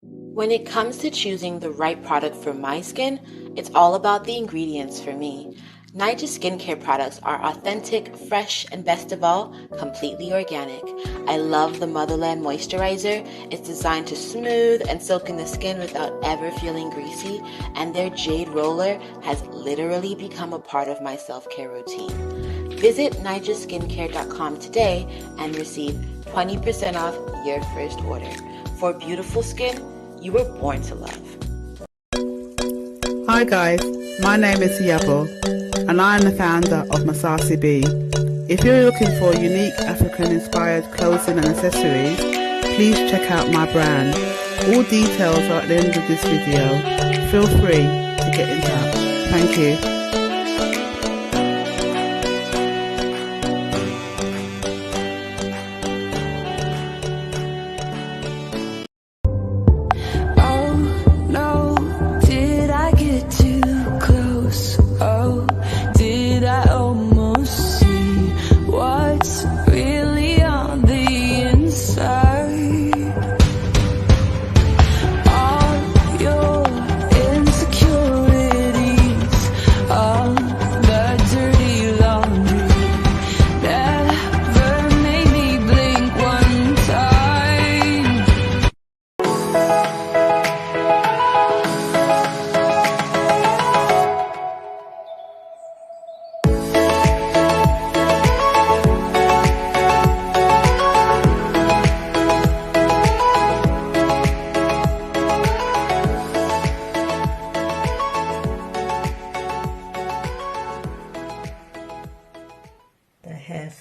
When it comes to choosing the right product for my skin, it's all about the ingredients for me. Niger skincare products are authentic, fresh, and best of all, completely organic. I love the Motherland Moisturizer. It's designed to smooth and soak in the skin without ever feeling greasy, and their Jade Roller has literally become a part of my self-care routine. Visit nigerskincare.com today and receive 20% off your first order. For beautiful skin you were born to love. Hi guys, my name is Yabo and I am the founder of Masasi B. If you're looking for unique African-inspired clothing and accessories, please check out my brand. All details are at the end of this video. Feel free to get in touch. Thank you.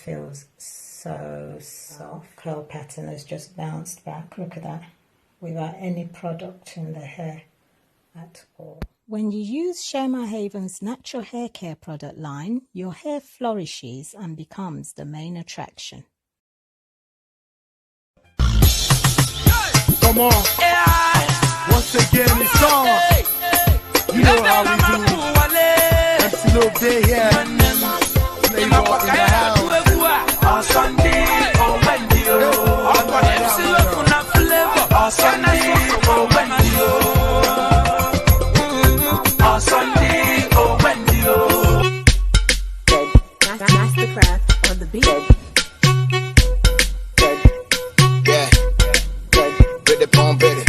Feels so soft. Curl pattern has just bounced back. Look at that. Without any product in the hair at all. When you use Sherma Haven's natural hair care product line, your hair flourishes and becomes the main attraction. Come on. Once again, it's on. You know how we do. That's a little day here. Play ball in the house. Sunday, oh Wendy, oh Sunday, oh Wendy, oh Sunday, oh Wendy, oh. Mastercraft on the beat. Yeah, with the bomb, baby.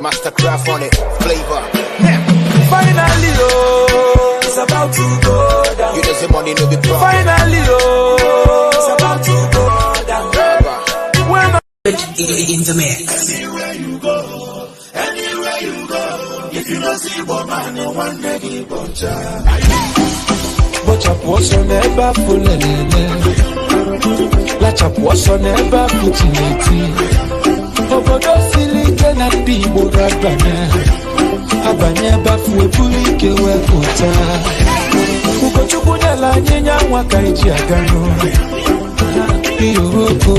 Mastercraft on it, flavor. Finally, oh, it's about to go down. You just say money no be problem. Finally, oh. In the mix. Anywhere you go, if you don't see one man, no one day he butcher. Butcher was on ever full La chap was on ever putting it. Obodo silly cannot be Bogabana. Abanya bafu pulike we puta. Ukochukuna la nyenya waka ijiagano. Iyoko.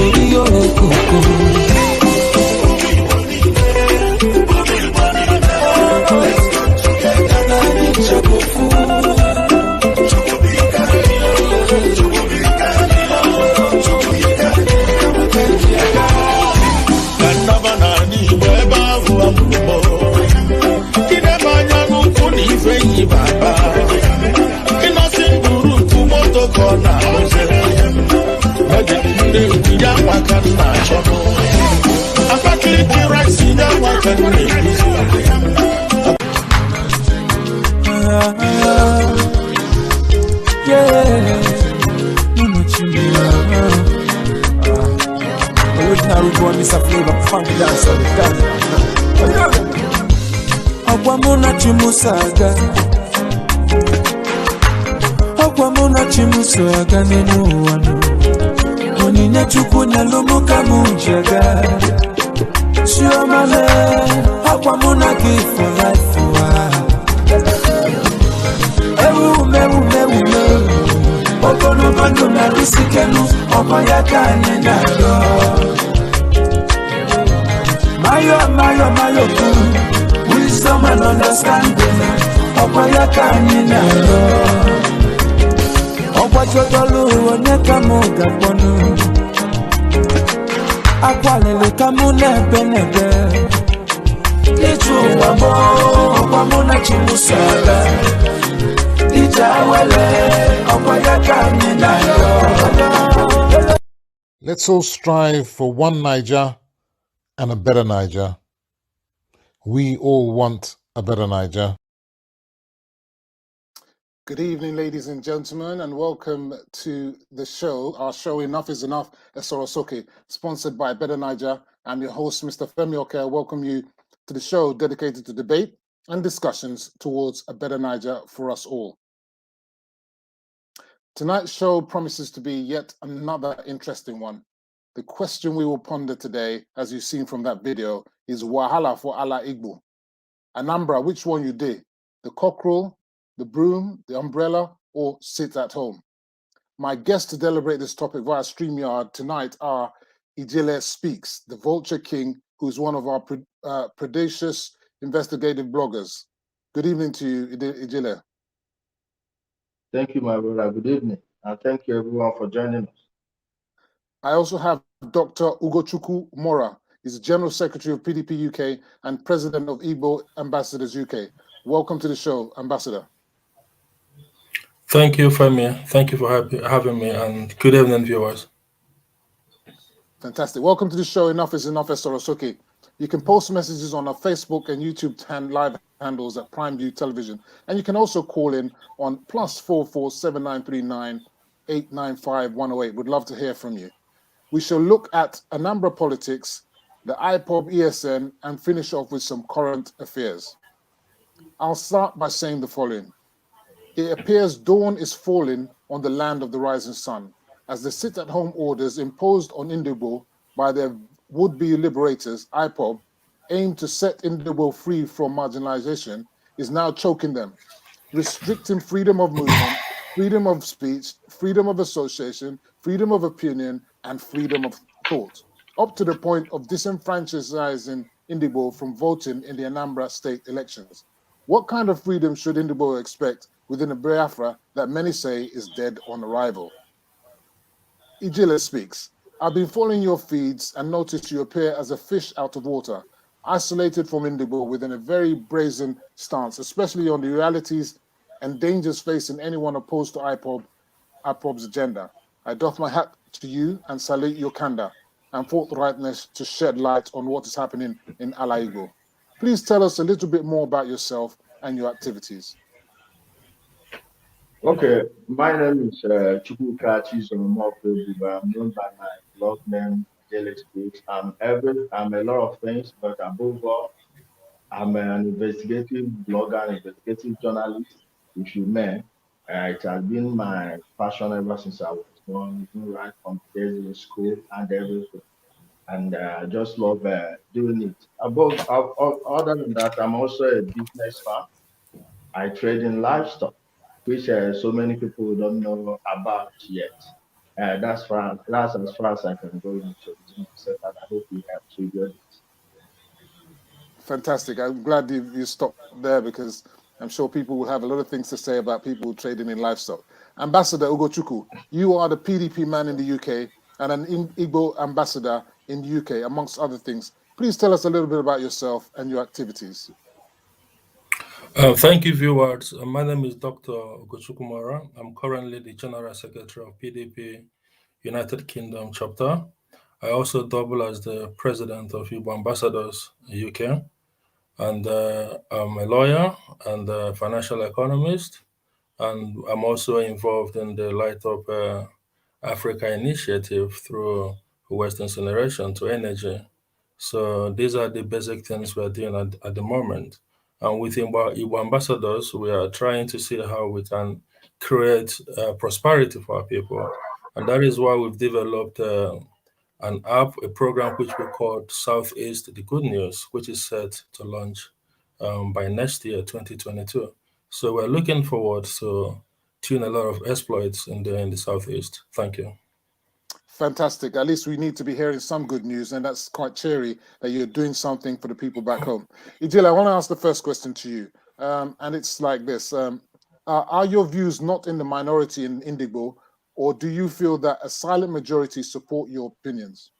Okwamuna chimusaga nenu wano Onine chukuna lomuka munjaga Shiomale Okwamuna give for life Ewume Okono bando na risikenu Okoyaka ninayo Mayo Wisdom and understanding Okoyaka ninayo Okwajodolu oneka moga ponu Akwalele kamu nebe Let's all strive for one Niger and a better Niger. We all want a better Niger. Good evening, ladies and gentlemen, and welcome to the show. Our show, Enough is Enough, Soro Soke, sponsored by Better Niger. I'm your host, Mr. Femi Oke. I welcome you to the show dedicated to debate and discussions towards a better Niger for us all. Tonight's show promises to be yet another interesting one. The question we will ponder today, as you've seen from that video, is WAHALA for Allah IGBO. ANAMBRA, which one you did? The COCKREL, the BROOM, the umbrella, or sit at home? My guests to deliberate this topic via StreamYard tonight are Ijele Speaks, the Vulture King, who's one of our predacious investigative bloggers. Good evening to you, Ijele. Thank you, my brother. Good evening. And thank you, everyone, for joining us. I also have Dr. Ugochukwu Mora. He's General Secretary of PDP UK and President of IGBO Ambassadors UK. Welcome to the show, Ambassador. Thank you, Femi. Thank you for having me, and good evening, viewers. Fantastic. Welcome to the show, Enough is Enough, Soro Soke. You can post messages on our Facebook and YouTube live handles at PrimeView Television. And you can also call in on +44 7939 895 108. We'd love to hear from you. We shall look at ANAMBRA politics, the IPOB ESN, and finish off with some current affairs. I'll start by saying the following. It appears dawn is falling on the land of the rising sun, as the sit-at-home orders imposed on IGBO by their would-be liberators, IPOB, aim to set IGBO free from marginalization, is now choking them, restricting freedom of movement, freedom of speech, freedom of association, freedom of opinion, and freedom of thought, up to the point of disenfranchising IGBO from voting in the Anambra state elections. What kind of freedom should IGBO expect within a Biafra that many say is dead on arrival? Ijele Speaks. I've been following your feeds and noticed you appear as a fish out of water, isolated from IGBO within a very brazen stance, especially on the realities and dangers facing anyone opposed to IPOB's agenda. I doff my hat to you and salute your candor and forthrightness to shed light on what is happening in Ala Igbo. Please tell us a little bit more about yourself and your activities. Okay, my name is Chukwuka Chizomoke. I'm known by my blog name, Ijele Speaks. I'm a lot of things, but above all, I'm an investigative blogger, investigative journalist, if you may. It has been my passion ever since I was born, even right from days in school and everything. And I just love doing it. Other than that, I'm also a businessman. I trade in livestock, which so many people don't know about yet. That's as far as I can go into it, and I hope you have triggered it. Fantastic. I'm glad you stopped there because I'm sure people will have a lot of things to say about people trading in livestock. Ambassador Ugochukwu, you are the PDP man in the UK and an IGBO ambassador in the UK, amongst other things. Please tell us a little bit about yourself and your activities. Thank you, viewers. My name is Dr. Ugochukwu Mora. I'm currently the General Secretary of PDP United Kingdom chapter. I also double as the President of IGBO Ambassadors UK. And I'm a lawyer and a financial economist. And I'm also involved in the Light Up Africa initiative through waste incineration to energy. So these are the basic things we're doing at the moment. And with IGBO Ambassadors, we are trying to see how we can create prosperity for our people. And that is why we've developed an app, a program which we call Southeast The Good News, which is set to launch by next year, 2022. So we're looking forward to doing a lot of exploits in the Southeast. Thank you. Fantastic. At least we need to be hearing some good news, and that's quite cheery that you're doing something for the people back home. Ijele, I want to ask the first question to you, and it's like this. Are your views not in the minority in IGBO, or do you feel that a silent majority support your opinions?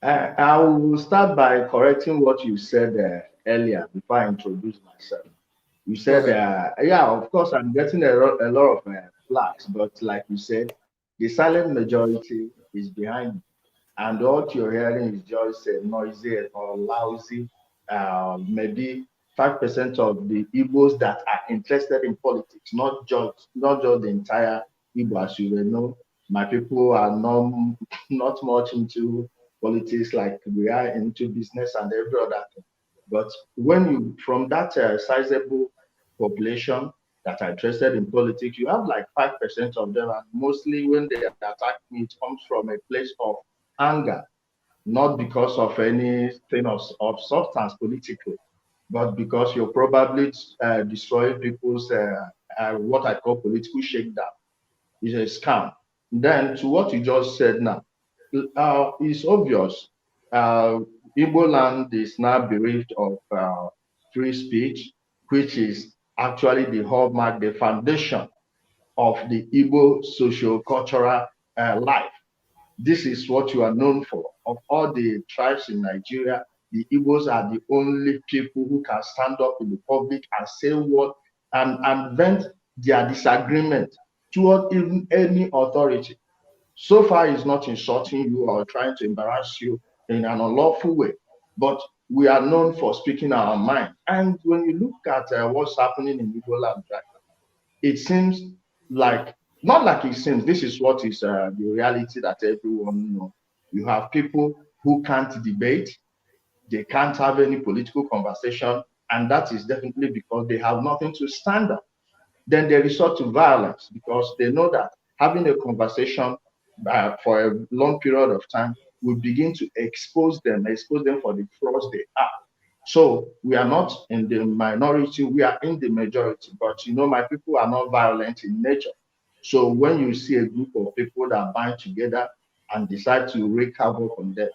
I will start by correcting what you said earlier before I introduce myself. You Go said, ahead. yeah, of course, I'm getting a lot of flags, but like you said, the silent majority is behind me. And what you're hearing is just noisy or lousy. Maybe 5% of the Igbos that are interested in politics, not just the entire Igbo. As you will know, my people are not much into politics like we are into business and every other thing. But when you from that sizable population that are interested in politics, you have like 5% of them, and mostly when they attack me, it comes from a place of anger, not because of anything of substance politically, but because you're probably destroying people's what I call political shakedown. It's a scam. Then to what you just said now, it's obvious. Uh, Igbo land is now bereft of free speech, which is actually the hallmark, the foundation of the Igbo socio-cultural life. This is what you are known for. Of all the tribes in Nigeria, the Igbos are the only people who can stand up in the public and say what and vent their disagreement toward even any authority. So far, it's not insulting you or trying to embarrass you in an unlawful way, but we are known for speaking our mind. And when you look at what's happening in Igbo land right now, it seems like, not like it seems, this is what is the reality that everyone knows. You have people who can't debate, they can't have any political conversation, and that is definitely because they have nothing to stand on. Then they resort to violence because they know that having a conversation for a long period of time will begin to expose them for the flaws they are. So we are not in the minority, we are in the majority. But my people are not violent in nature. So when you see a group of people that bind together and decide to wreak havoc on them,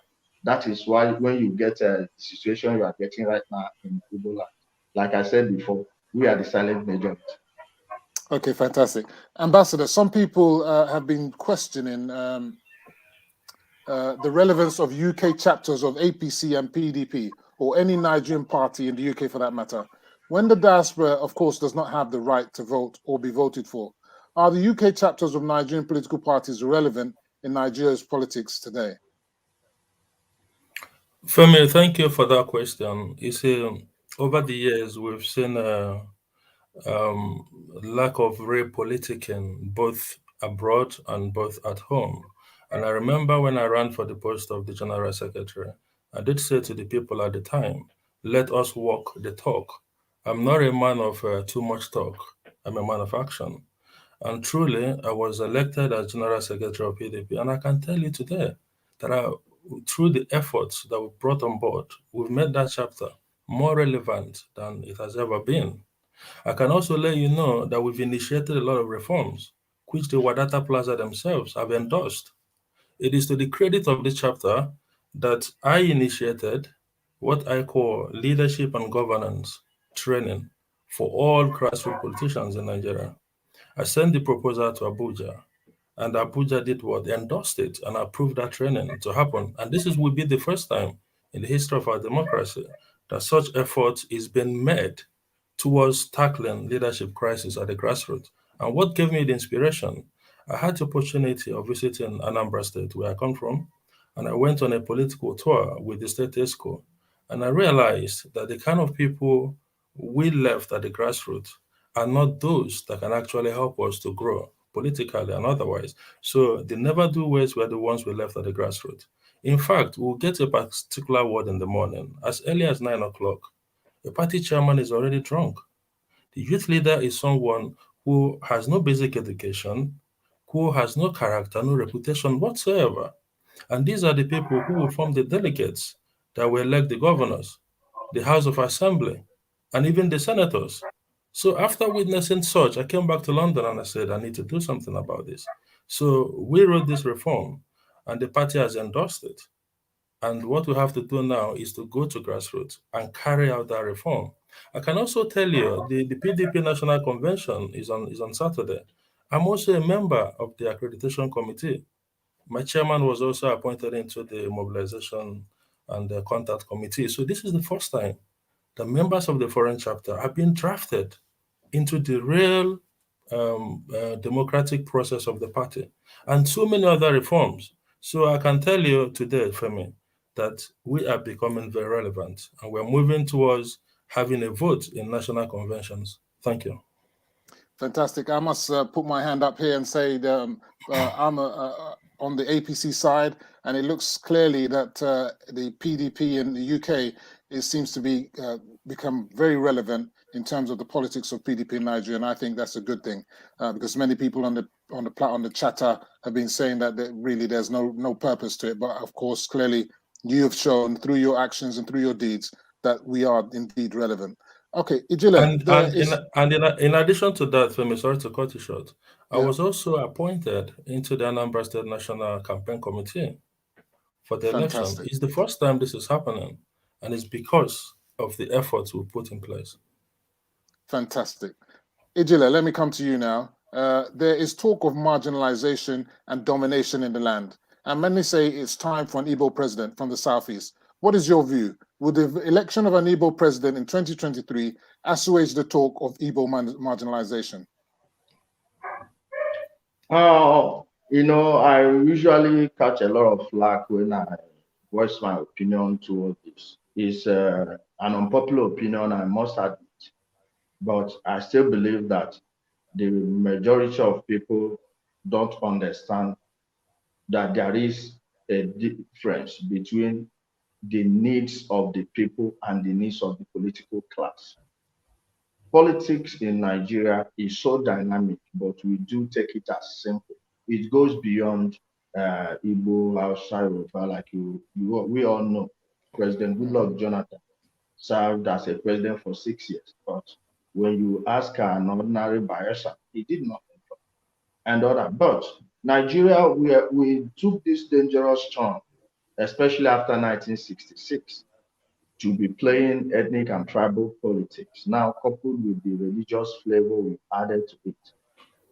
that is why when you get a situation you are getting right now in Ebola, like I said before, we are the silent majority. Okay, fantastic. Ambassador, some people have been questioning the relevance of UK chapters of APC and PDP, or any Nigerian party in the UK for that matter, when the diaspora, of course, does not have the right to vote or be voted for. Are the UK chapters of Nigerian political parties relevant in Nigeria's politics today? Femi, thank you for that question. You see, over the years, we've seen lack of real politicking, both abroad and both at home. And I remember when I ran for the post of the General Secretary, I did say to the people at the time, let us walk the talk. I'm not a man of too much talk. I'm a man of action. And truly, I was elected as General Secretary of PDP. And I can tell you today that through the efforts that we brought on board, we've made that chapter more relevant than it has ever been. I can also let you know that we've initiated a lot of reforms, which the Wadata Plaza themselves have endorsed. It is to the credit of this chapter that I initiated what I call leadership and governance training for all grassroots politicians in Nigeria. I sent the proposal to Abuja, and Abuja did what? They endorsed it and approved that training to happen. And this will be the first time in the history of our democracy that such effort is being made towards tackling leadership crisis at the grassroots. And what gave me the inspiration? I had the opportunity of visiting Anambra State, where I come from, and I went on a political tour with the state ESCO, and I realized that the kind of people we left at the grassroots are not those that can actually help us to grow politically and otherwise. So the never do ways were the ones we left at the grassroots. In fact, we'll get a particular word in the morning. As early as 9 o'clock, the party chairman is already drunk. The youth leader is someone who has no basic education, who has no character, no reputation whatsoever. And these are the people who will form the delegates that will elect the governors, the House of Assembly, and even the senators. So after witnessing such, I came back to London and I said, I need to do something about this. So we wrote this reform, and the party has endorsed it. And what we have to do now is to go to grassroots and carry out that reform. I can also tell you the PDP National Convention is on Saturday. I'm also a member of the accreditation committee. My chairman was also appointed into the mobilization and the contact committee. So this is the first time the members of the foreign chapter have been drafted into the real democratic process of the party, and so many other reforms. So I can tell you today, Femi, that we are becoming very relevant, and we're moving towards having a vote in national conventions. Thank you. Fantastic. I must put my hand up here and say that, I'm on the APC side, and it looks clearly that the PDP in the UK seems to be become very relevant in terms of the politics of PDP in Nigeria, and I think that's a good thing because many people on the chatter have been saying that really there's no purpose to it. But of course, clearly you have shown through your actions and through your deeds that we are indeed relevant. Okay, Ijile, in addition to that, Femi, sorry to cut you short, I Yeah. was also appointed into the ANAMBRA State National Campaign Committee for the election. Fantastic. It's the first time this is happening, and it's because of the efforts we put in place. Fantastic. Ijile, let me come to you now. There is talk of marginalization and domination in the land, and many say it's time for an Igbo president from the southeast. What is your view? Will the election of an Igbo president in 2023 assuage the talk of Igbo marginalization? I usually catch a lot of flack when I voice my opinion towards this. It's an unpopular opinion, I must admit, but I still believe that the majority of people don't understand that there is a difference between the needs of the people and the needs of the political class. Politics in Nigeria is so dynamic, but we do take it as simple. It goes beyond Igbo, Hausa, Yoruba, like we all know. President Goodluck Jonathan served as a president for 6 years, but when you ask an ordinary Bayelsa, he did nothing. And other, but Nigeria, we took this dangerous turn, especially after 1966, to be playing ethnic and tribal politics. Now, coupled with the religious flavor we've added to it,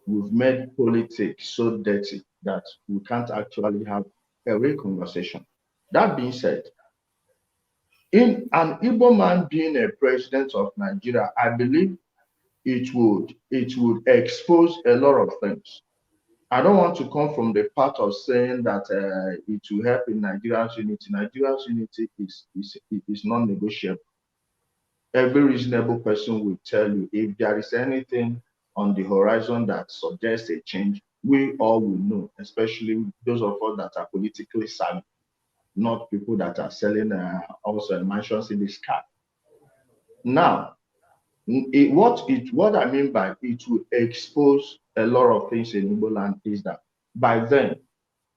we've made politics so dirty that we can't actually have a real conversation. That being said, in an Igbo man being a president of Nigeria, I believe it would expose a lot of things. I don't want to come from the part of saying that it will help in Nigeria's unity. Nigeria's unity is non-negotiable. Every reasonable person will tell you if there is anything on the horizon that suggests a change, we all will know, especially those of us that are politically savvy, not people that are selling also mansions in the sky. Now, what I mean by it will expose a lot of things in Igbo land is that by then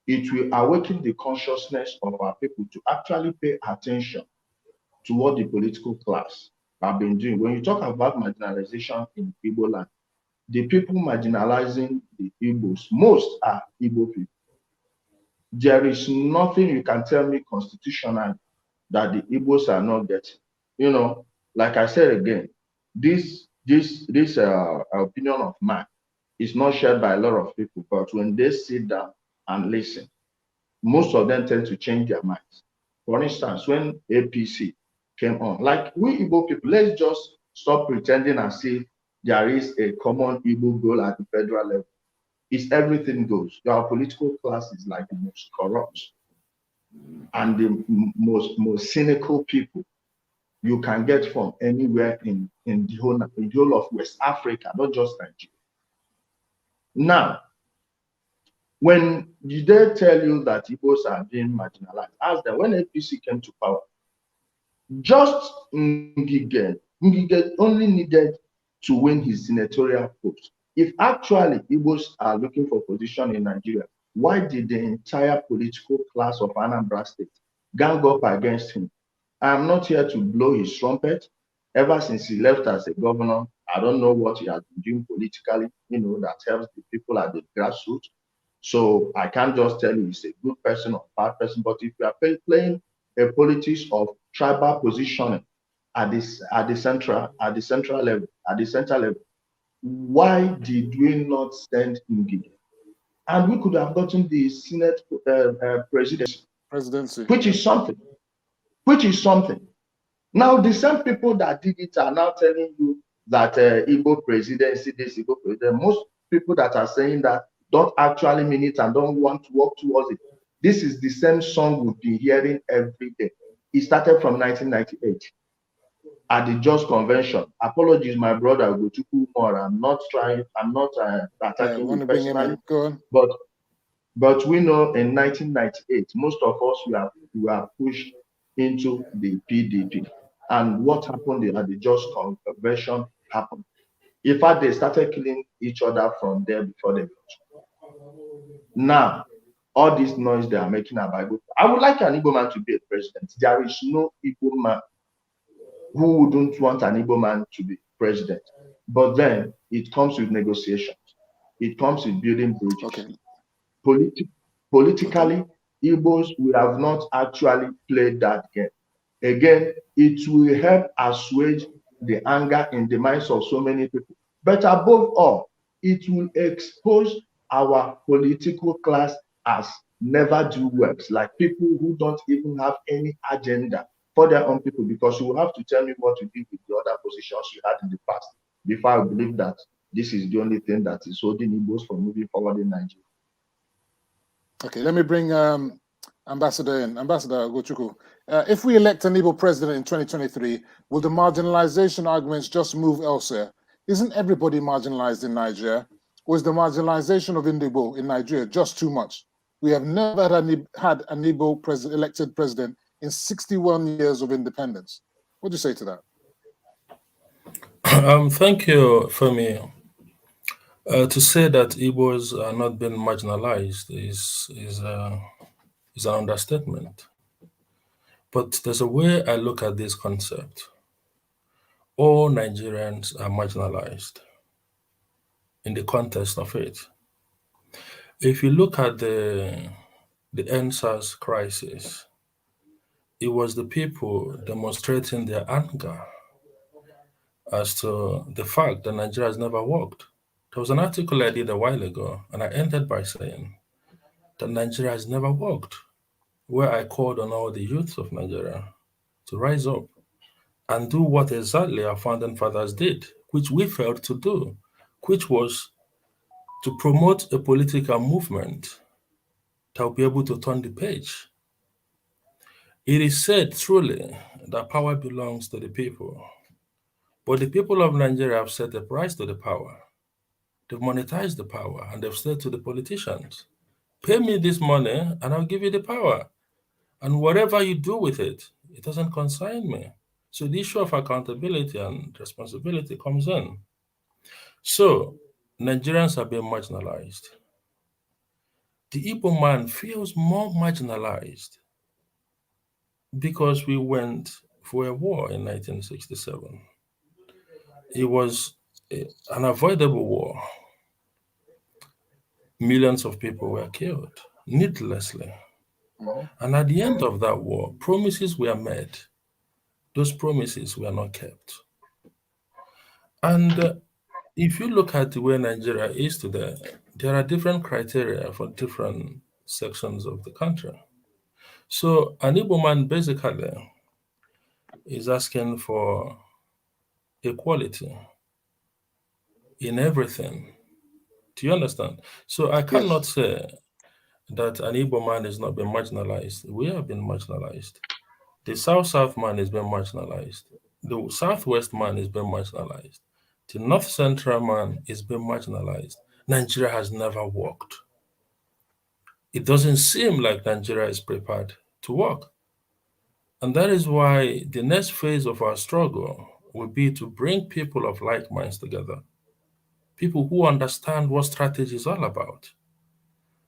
it will awaken the consciousness of our people to actually pay attention to what the political class have been doing. When you talk about marginalization in Igbo land, the people marginalizing the Igbos, most are Igbo people. There is nothing you can tell me constitutionally that the Igbos are not getting. Like I said again, this opinion of mine is not shared by a lot of people, but when they sit down and listen, most of them tend to change their minds. For instance, when APC came on, like we Igbo people, let's just stop pretending and see there is a common Igbo goal at the federal level. It's everything goes. Our political class is like the most corrupt and the most cynical people you can get from anywhere in the whole of West Africa, not just Nigeria. Now, when they tell you that Igbos are being marginalized, ask them when APC came to power, just Ngige only needed to win his senatorial post. If actually Igbos are looking for position in Nigeria, why did the entire political class of Anambra State gang up against him? I'm not here to blow his trumpet. Ever since he left as a governor, I don't know what he has been doing politically, that helps the people at the grassroots. So I can't just tell you he's a good person or bad person, but if you are playing a politics of tribal positioning at the central level, why did we not send Ngige and we could have gotten the Senate presidency, which is something. Now, the same people that did it are now telling you that Igbo presidency, this Igbo president. Most people that are saying that don't actually mean it and don't want to work towards it. This is the same song we've been hearing every day. It started from 1998 at the Just Convention. Apologies, my brother, I'm not attacking you personally, but we know in 1998, most of us were pushed into the PDP. And what happened at the Just Convention happened. In fact, they started killing each other from there before they got. Now, all this noise they are making about Igbo. I would like an Igbo man to be a president. There is no Igbo man who wouldn't want an Igbo man to be president. But then it comes with negotiations. It comes with building bridges. Okay. Politically, Igbos we have not actually played that game. Again, it will help assuage the anger in the minds of so many people. But above all, it will expose our political class as never-do-wells, like people who don't even have any agenda for their own people, because you will have to tell me what you did with the other positions you had in the past before I believe that this is the only thing that is holding Igbos from moving forward in Nigeria. Okay, let me bring Ambassador in. Ambassador Ugochukwu, if we elect an Igbo president in 2023, will the marginalization arguments just move elsewhere? Isn't everybody marginalized in Nigeria? Or is the marginalization of Igbo in Nigeria just too much? We have never had an Igbo elected president in 61 years of independence. What do you say to that? Thank you, Femi. To say that Igbos are not being marginalized is an understatement. But there's a way I look at this concept. All Nigerians are marginalized in the context of it. If you look at the NSAS crisis, it was the people demonstrating their anger as to the fact that Nigeria has never worked. There was an article I did a while ago, and I ended by saying that Nigeria has never worked, where I called on all the youth of Nigeria to rise up and do what exactly our founding fathers did, which we failed to do, which was to promote a political movement that will be able to turn the page. It is said truly that power belongs to the people, but the people of Nigeria have set a price to the power. They've monetized the power, and they've said to the politicians, pay me this money and I'll give you the power. And whatever you do with it, it doesn't concern me. So the issue of accountability and responsibility comes in. So Nigerians are being marginalized. The Igbo man feels more marginalized because we went for a war in 1967. It was an avoidable war. Millions of people were killed needlessly. And at the end of that war, promises were made. Those promises were not kept. And if you look at the way Nigeria is today, there are different criteria for different sections of the country. So an Igbo man basically is asking for equality in everything. Do you understand? So I cannot say that an Igbo man is not being marginalized. We have been marginalized. The South-South man is being marginalized. The Southwest man is being marginalized. The North Central man is being marginalized. Nigeria has never worked. It doesn't seem like Nigeria is prepared to work. And that is why the next phase of our struggle will be to bring people of like minds together. People who understand what strategy is all about.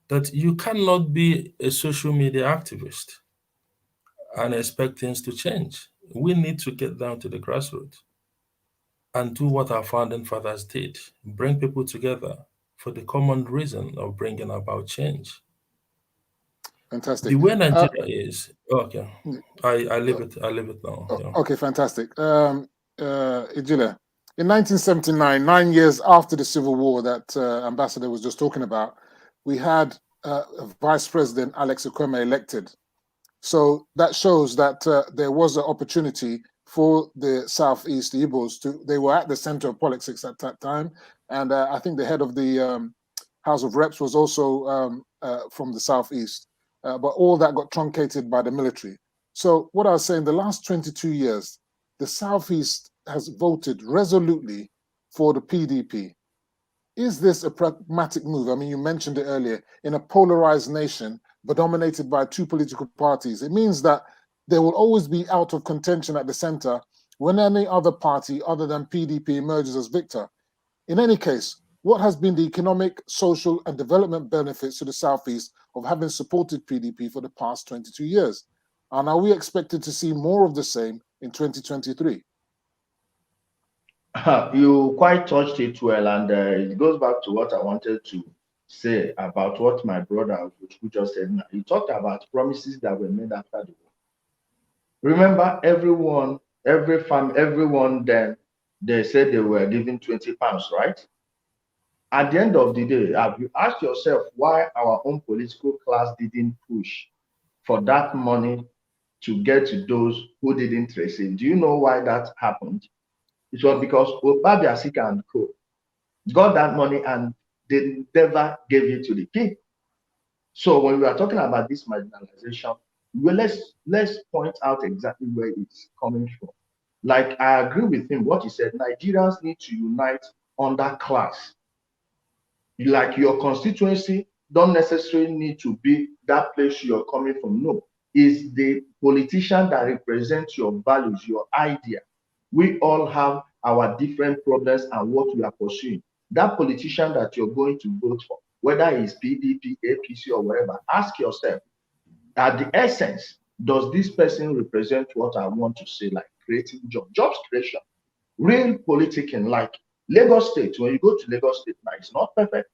That you cannot be a social media activist and expect things to change. We need to get down to the grassroots and do what our founding fathers did, bring people together for the common reason of bringing about change. Fantastic. The way Nigeria is, okay, I leave it now. Yeah. Okay, fantastic. Ijile, in 1979, 9 years after the Civil War that Ambassador was just talking about, we had Vice President Alex Ekweme elected. So that shows that there was an opportunity for the Southeast, the Igbos, they were at the center of politics at that time. And I think the head of the House of Reps was also from the Southeast. But all that got truncated by the military. So what I was saying, the last 22 years, the Southeast has voted resolutely for the PDP. Is this a pragmatic move? I mean, you mentioned it earlier, in a polarized nation, but dominated by two political parties. It means that there will always be out of contention at the center when any other party other than PDP emerges as victor. In any case, what has been the economic, social, and development benefits to the Southeast of having supported PDP for the past 22 years? And are we expected to see more of the same in 2023? You quite touched it well, and it goes back to what I wanted to say about what my brother who just said. He talked about promises that were made after the war. Remember, everyone then, they said they were giving 20 pounds, right? At the end of the day, have you asked yourself why our own political class didn't push for that money to get to those who didn't receive? Do you know why that happened? It was because Obabia Sika and Co. got that money and they never gave it to the people. So when we are talking about this marginalization, well, let's point out exactly where it's coming from. Like, I agree with him, what he said, Nigerians need to unite under class. Like, your constituency don't necessarily need to be that place you're coming from. No, it's the politician that represents your values, your idea. We all have our different problems and what we are pursuing. That politician that you're going to vote for, whether it's PDP, APC, or whatever, ask yourself, at the essence, does this person represent what I want to say, like creating jobs creation, real politicking, like Lagos State. When you go to Lagos State now, it's not perfect,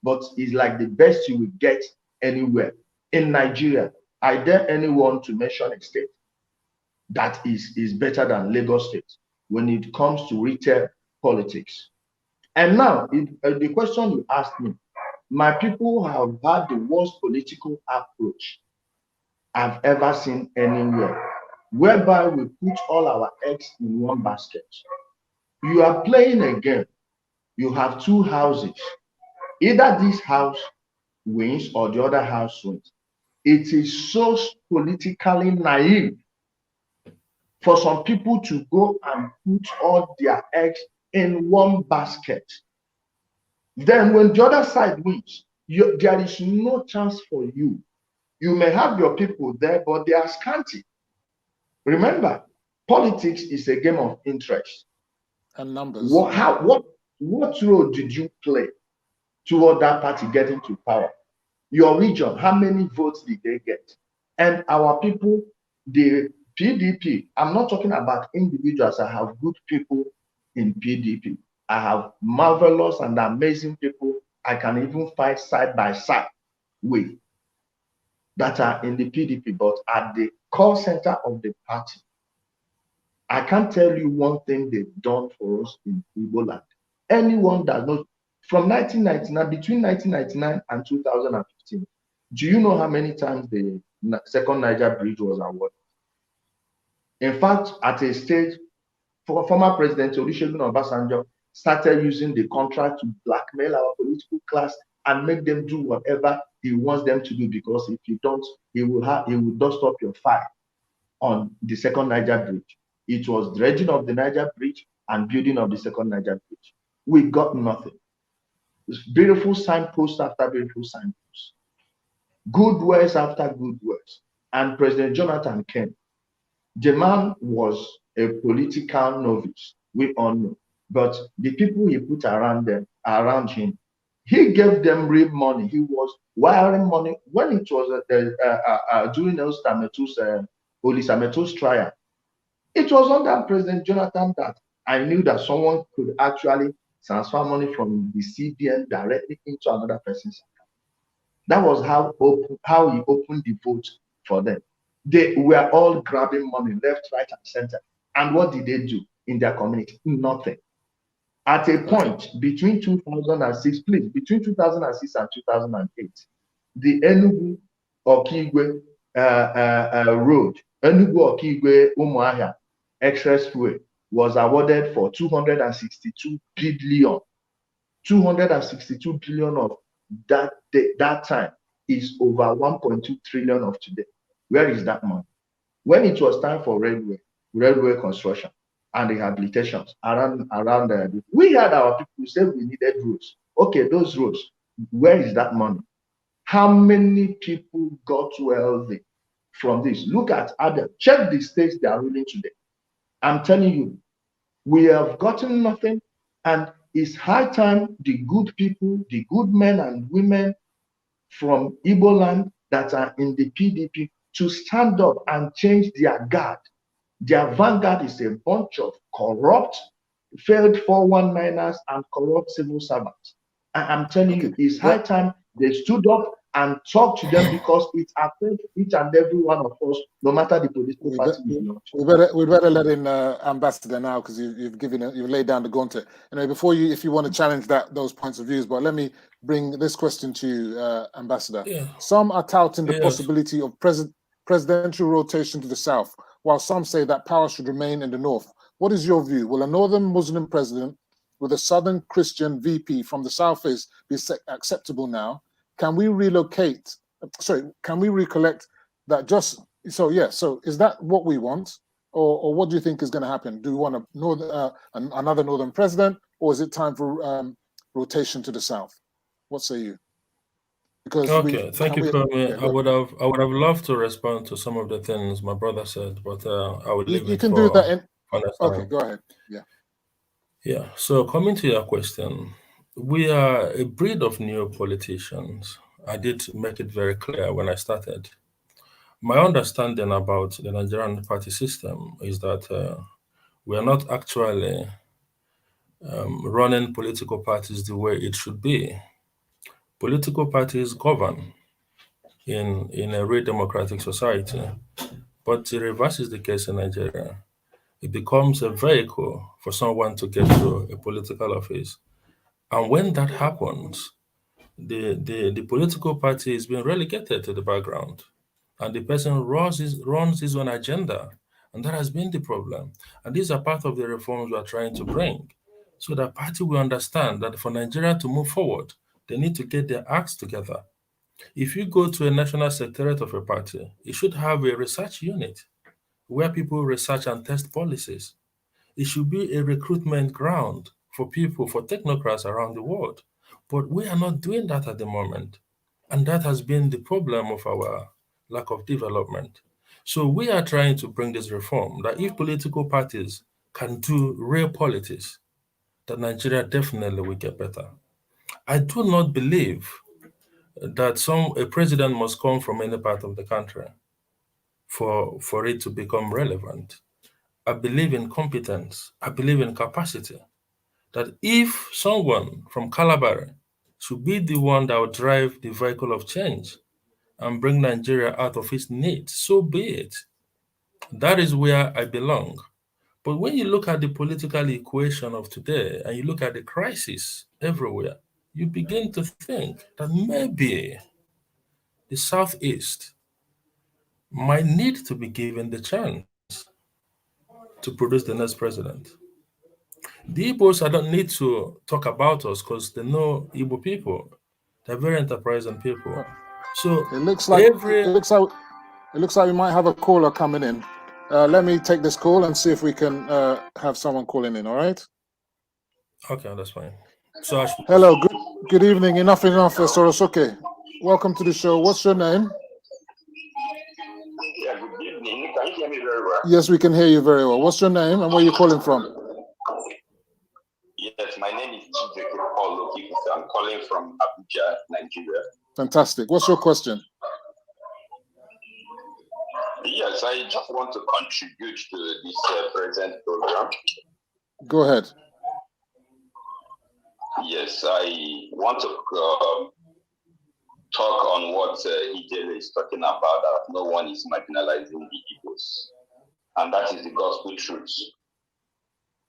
but it's like the best you will get anywhere. In Nigeria, I dare anyone to mention a state that is better than Lagos State when it comes to retail politics. And now, the question you asked me, my people have had the worst political approach I've ever seen anywhere, whereby we put all our eggs in one basket. You are playing a game. You have two houses. Either this house wins or the other house wins. It is so politically naive for some people to go and put all their eggs in one basket. Then when the other side wins, there is no chance for you. You may have your people there, but they are scanty. Remember, politics is a game of interest. And numbers. What role did you play toward that party getting to power? Your region, how many votes did they get? And our people, the PDP, I'm not talking about individuals. I have good people in PDP. I have marvelous and amazing people I can even fight side by side with that are in the PDP, but at the core center of the party. I can't tell you one thing they've done for us in Igbo land. Anyone that knows, from 1999, between 1999 and 2015, do you know how many times the second Niger bridge was awarded? In fact, at a stage, former President Olusegun Obasanjo started using the contract to blackmail our political class and make them do whatever he wants them to do, because if you don't, he will dust up your fire on the second Niger bridge. It was dredging of the Niger bridge and building of the second Niger bridge. We got nothing. It's beautiful signpost after beautiful signpost. Good words after good words. And President Jonathan came. The man was a political novice, we all know. But the people he put around him, he gave them real money. He was wiring money when it was during Olisameto's trial. It was under President Jonathan that I knew that someone could actually transfer money from the CBN directly into another person's account. That was how he opened the vote for them. They were all grabbing money left, right, and center. And what did they do in their community? Nothing. At a point between 2006, please, between 2006 and 2008, the Enugu Okigwe Road, Enugu Okigwe Umuahia Expressway was awarded for 262 billion. 262 billion of that time is over 1.2 trillion of today. Where is that money? When it was time for railway construction and rehabilitations around there, we had our people say we needed roads. Okay, those roads, where is that money? How many people got wealthy from this? Look at Adam. Check the states they are ruling today. I'm telling you, we have gotten nothing, and it's high time the good people, the good men and women from Igbo land that are in the PDP to stand up and change their guard. Their vanguard is a bunch of corrupt, failed 419ers and corrupt civil servants. I'm telling you, it's high time they stood up and talked to them, because it affects each and every one of us, no matter the political party we belong to. We better let in Ambassador now, because you've laid down the gauntlet. Anyway, before you, if you want to challenge those points of views, but let me bring this question to you, Ambassador. Yeah. Some are touting the possibility of presidential rotation to the south, while some say that power should remain in the north. What is your view? Will a northern Muslim president with a southern Christian VP from the southeast be acceptable now? Can we relocate? Sorry, can we recollect that just so? Yeah. So is that what we want, or what do you think is going to happen? Do we want another northern president, or is it time for rotation to the south? What say you? Because thank you, Kwame. I would have loved to respond to some of the things my brother said, but I would leave it. You can do that. Okay, go ahead. Yeah. So coming to your question, we are a breed of new politicians. I did make it very clear when I started. My understanding about the Nigerian party system is that we are not actually running political parties the way it should be. Political parties govern in a real democratic society, but the reverse is the case in Nigeria. It becomes a vehicle for someone to get to a political office. And when that happens, the political party is being relegated to the background, and the person runs his own agenda. And that has been the problem. And these are part of the reforms we are trying to bring. So the party will understand that for Nigeria to move forward, they need to get their acts together. If you go to a national secretariat of a party, it should have a research unit where people research and test policies. It should be a recruitment ground for people, for technocrats around the world. But we are not doing that at the moment. And that has been the problem of our lack of development. So we are trying to bring this reform that if political parties can do real politics, that Nigeria definitely will get better. I do not believe that a president must come from any part of the country for it to become relevant. I believe in competence. I believe in capacity. That if someone from Calabar should be the one that will drive the vehicle of change and bring Nigeria out of its need, so be it. That is where I belong. But when you look at the political equation of today and you look at the crisis everywhere, you begin to think that maybe the Southeast might need to be given the chance to produce the next president. The Igbos, I don't need to talk about us because they know Igbo people. They're very enterprising people. So it looks like we might have a caller coming in. Let me take this call and see if we can have someone calling in. All right. Okay, that's fine. So hello, good evening. Enough, Soro Soke. Welcome to the show. What's your name? Yeah, good evening. Can you hear me very well? Yes, we can hear you very well. What's your name and where are you calling from? Yes, my name is Chijeke Paul Loki. I'm calling from Abuja, Nigeria. Fantastic. What's your question? Yes, I just want to contribute to this present program. Go ahead. Yes, I want to talk on what Ijele is talking about, that no one is marginalizing the Igbos. And that is the gospel truth.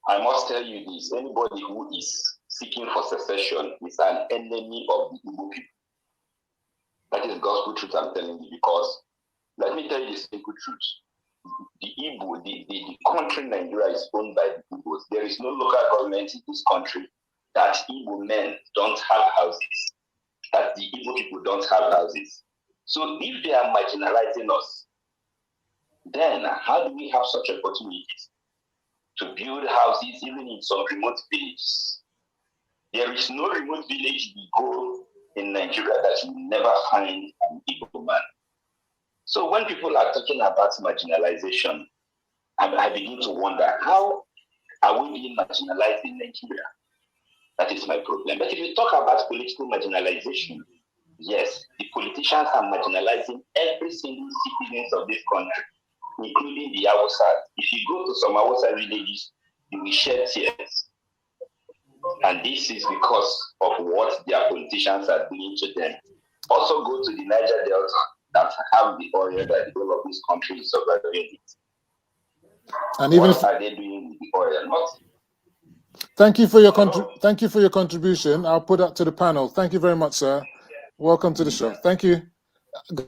I must tell you this, anybody who is seeking for secession is an enemy of the Igbo people. That is gospel truth I'm telling you, because let me tell you the simple truth. The Igbo, the country Nigeria is owned by the Igbos. There is no local government in this country that Igbo men don't have houses, that the Igbo people don't have houses. So if they are marginalizing us, then how do we have such opportunities to build houses even in some remote villages? There is no remote village you go in Nigeria that you will never find an Igbo man. So when people are talking about marginalization, I begin to wonder, how are we being marginalized in Nigeria? That is my problem. But if you talk about political marginalization, yes, the politicians are marginalizing every single citizen of this country, including the Hausa. If you go to some Hausa villages, you will shed tears. And this is because of what their politicians are doing to them. Also go to the Niger Delta that have the oil that the whole of this country is surviving it. And even what are they doing with the oil? Nothing. Thank you for your contribution. I'll put that to the panel. Thank you very much, sir. Welcome to the show. Thank you.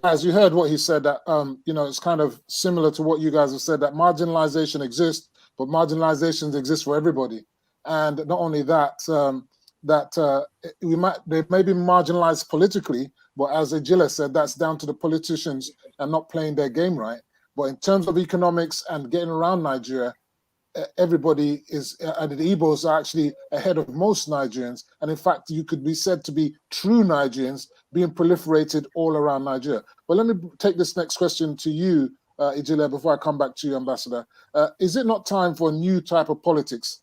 Guys, you heard what he said, that it's kind of similar to what you guys have said, that marginalization exists, but marginalization exists for everybody. And not only that, they may be marginalized politically, but as Ejila said, that's down to the politicians and not playing their game right. But in terms of economics and getting around Nigeria, everybody is, and the Igbos are actually ahead of most Nigerians. And in fact, you could be said to be true Nigerians being proliferated all around Nigeria. But let me take this next question to you, Ejila, before I come back to you, Ambassador. Is it not time for a new type of politics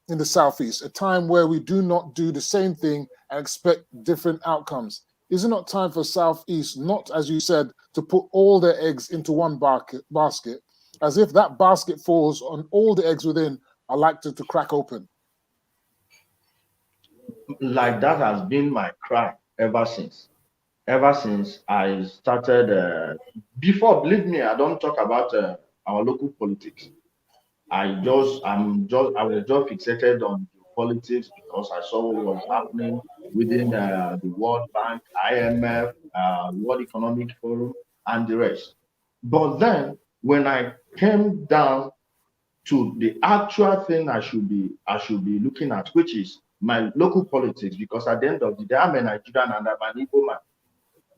in the Southeast, a time where we do not do the same thing and expect different outcomes? Is it not time for Southeast, not, as you said, to put all their eggs into one basket, as if that basket falls on all the eggs within are likely to crack open? Like that has been my cry ever since. Ever since I started, before, believe me, I don't talk about our local politics. I was just fixated on politics because I saw what was happening within the World Bank, IMF, World Economic Forum, and the rest. But then when I came down to the actual thing I should be looking at, which is my local politics, because at the end of the day, I'm a Nigerian and I'm an Igbo man.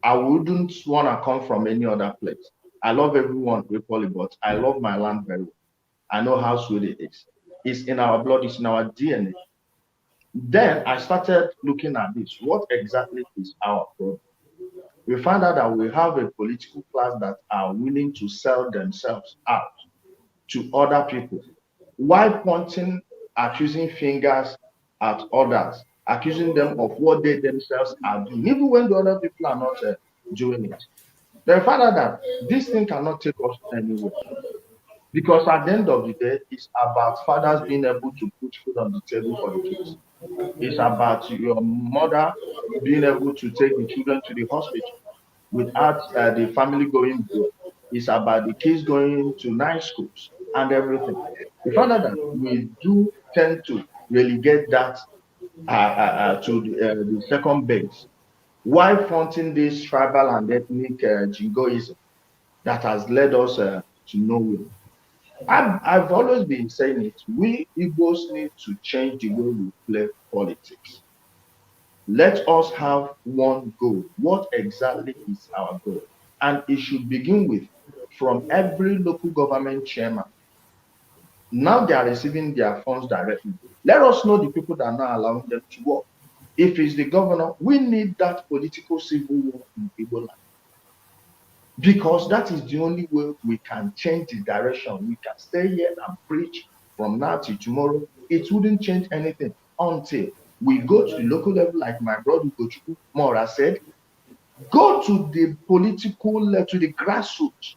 I wouldn't want to come from any other place. I love everyone equally, but I love my land very well. I know how sweet it is. It's in our blood, it's in our DNA. Then I started looking at this. What exactly is our problem? We find out that we have a political class that are willing to sell themselves out to other people, while pointing, accusing fingers at others, accusing them of what they themselves are doing, even when the other people are not doing it. They find out that this thing cannot take us anywhere. Because at the end of the day, it's about fathers being able to put food on the table for the kids. It's about your mother being able to take the children to the hospital without the family going broke. It's about the kids going to nice schools and everything. We found out that we do tend to relegate that to the second base, while fronting this tribal and ethnic jingoism that has led us to nowhere. I've always been saying it. We Igbos need to change the way we play politics. Let us have one goal. What exactly is our goal? And it should begin with from every local government chairman. Now they are receiving their funds directly. Let us know the people that are not allowing them to work. If it's the governor, we need that political civil war in Igbo land. Because that is the only way we can change the direction. We can stay here and preach from now till tomorrow. It wouldn't change anything until we go to the local level, like my brother Kochukwu Mora said, go to the political level, to the grassroots.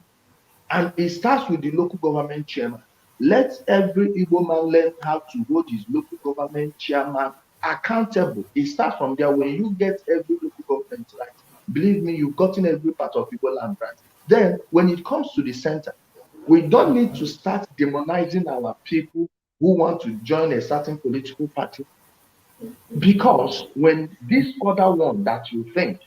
And it starts with the local government chairman. Let every Igbo man learn how to hold his local government chairman accountable. It starts from there. When you get every local government right, believe me, you've gotten every part of Igbo land right. Then, when it comes to the center, we don't need to start demonizing our people who want to join a certain political party. Because when this other one that you think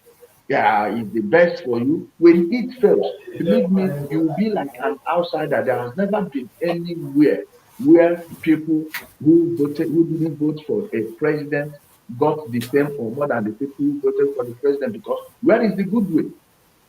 is the best for you, when it fails, believe me, you will be like an outsider. There has never been anywhere where people who didn't vote for a president got the same or more than the people who voted for the president. Because where is the good way?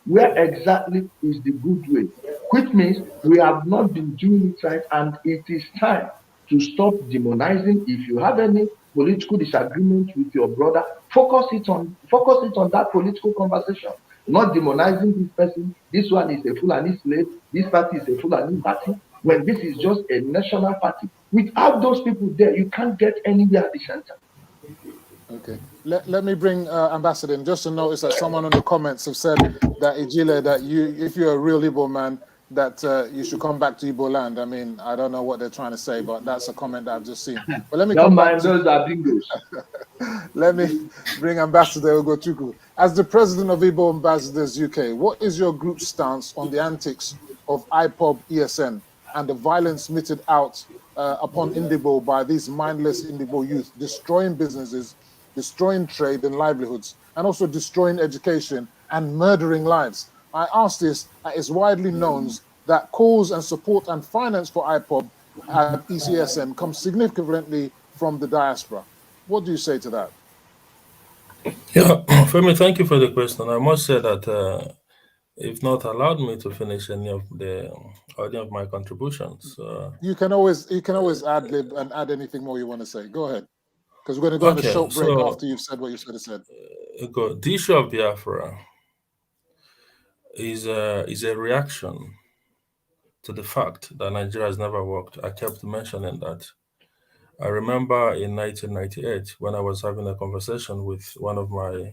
Where exactly is the good way? Which means we have not been doing it right, and it is time to stop demonizing. If you have any political disagreement with your brother, focus it on that political conversation, not demonizing this person. This one is a Fulani slave, this party is a Fulani party, when this is just a national party. Without those people there, you can't get anywhere at the center. Okay, let me bring Ambassador in. Just to notice that someone in the comments have said that Ijile, that if you're a real Igbo man, that you should come back to Igbo land. I mean, I don't know what they're trying to say, but that's a comment that I've just seen. But let me Don't come mind back to those are bingos. let me bring Ambassador Ugochukwu. As the president of Igbo Ambassadors UK, what is your group's stance on the antics of IPOB ESN and the violence meted out upon Indigo by these mindless Indigo youth, destroying businesses, destroying trade and livelihoods, and also destroying education and murdering lives? I ask this, it's widely known that calls and support and finance for IPOB at ECSM comes significantly from the diaspora. What do you say to that? Yeah, Femi, thank you for the question. I must say that if not allowed me to finish any of my contributions. You can always ad lib and add anything more you want to say. Go ahead, because we're going to go on a short break after you've said what you should have said. The issue of Biafra is a reaction to the fact that Nigeria has never worked. I kept mentioning that. I remember in 1998 when I was having a conversation with one of my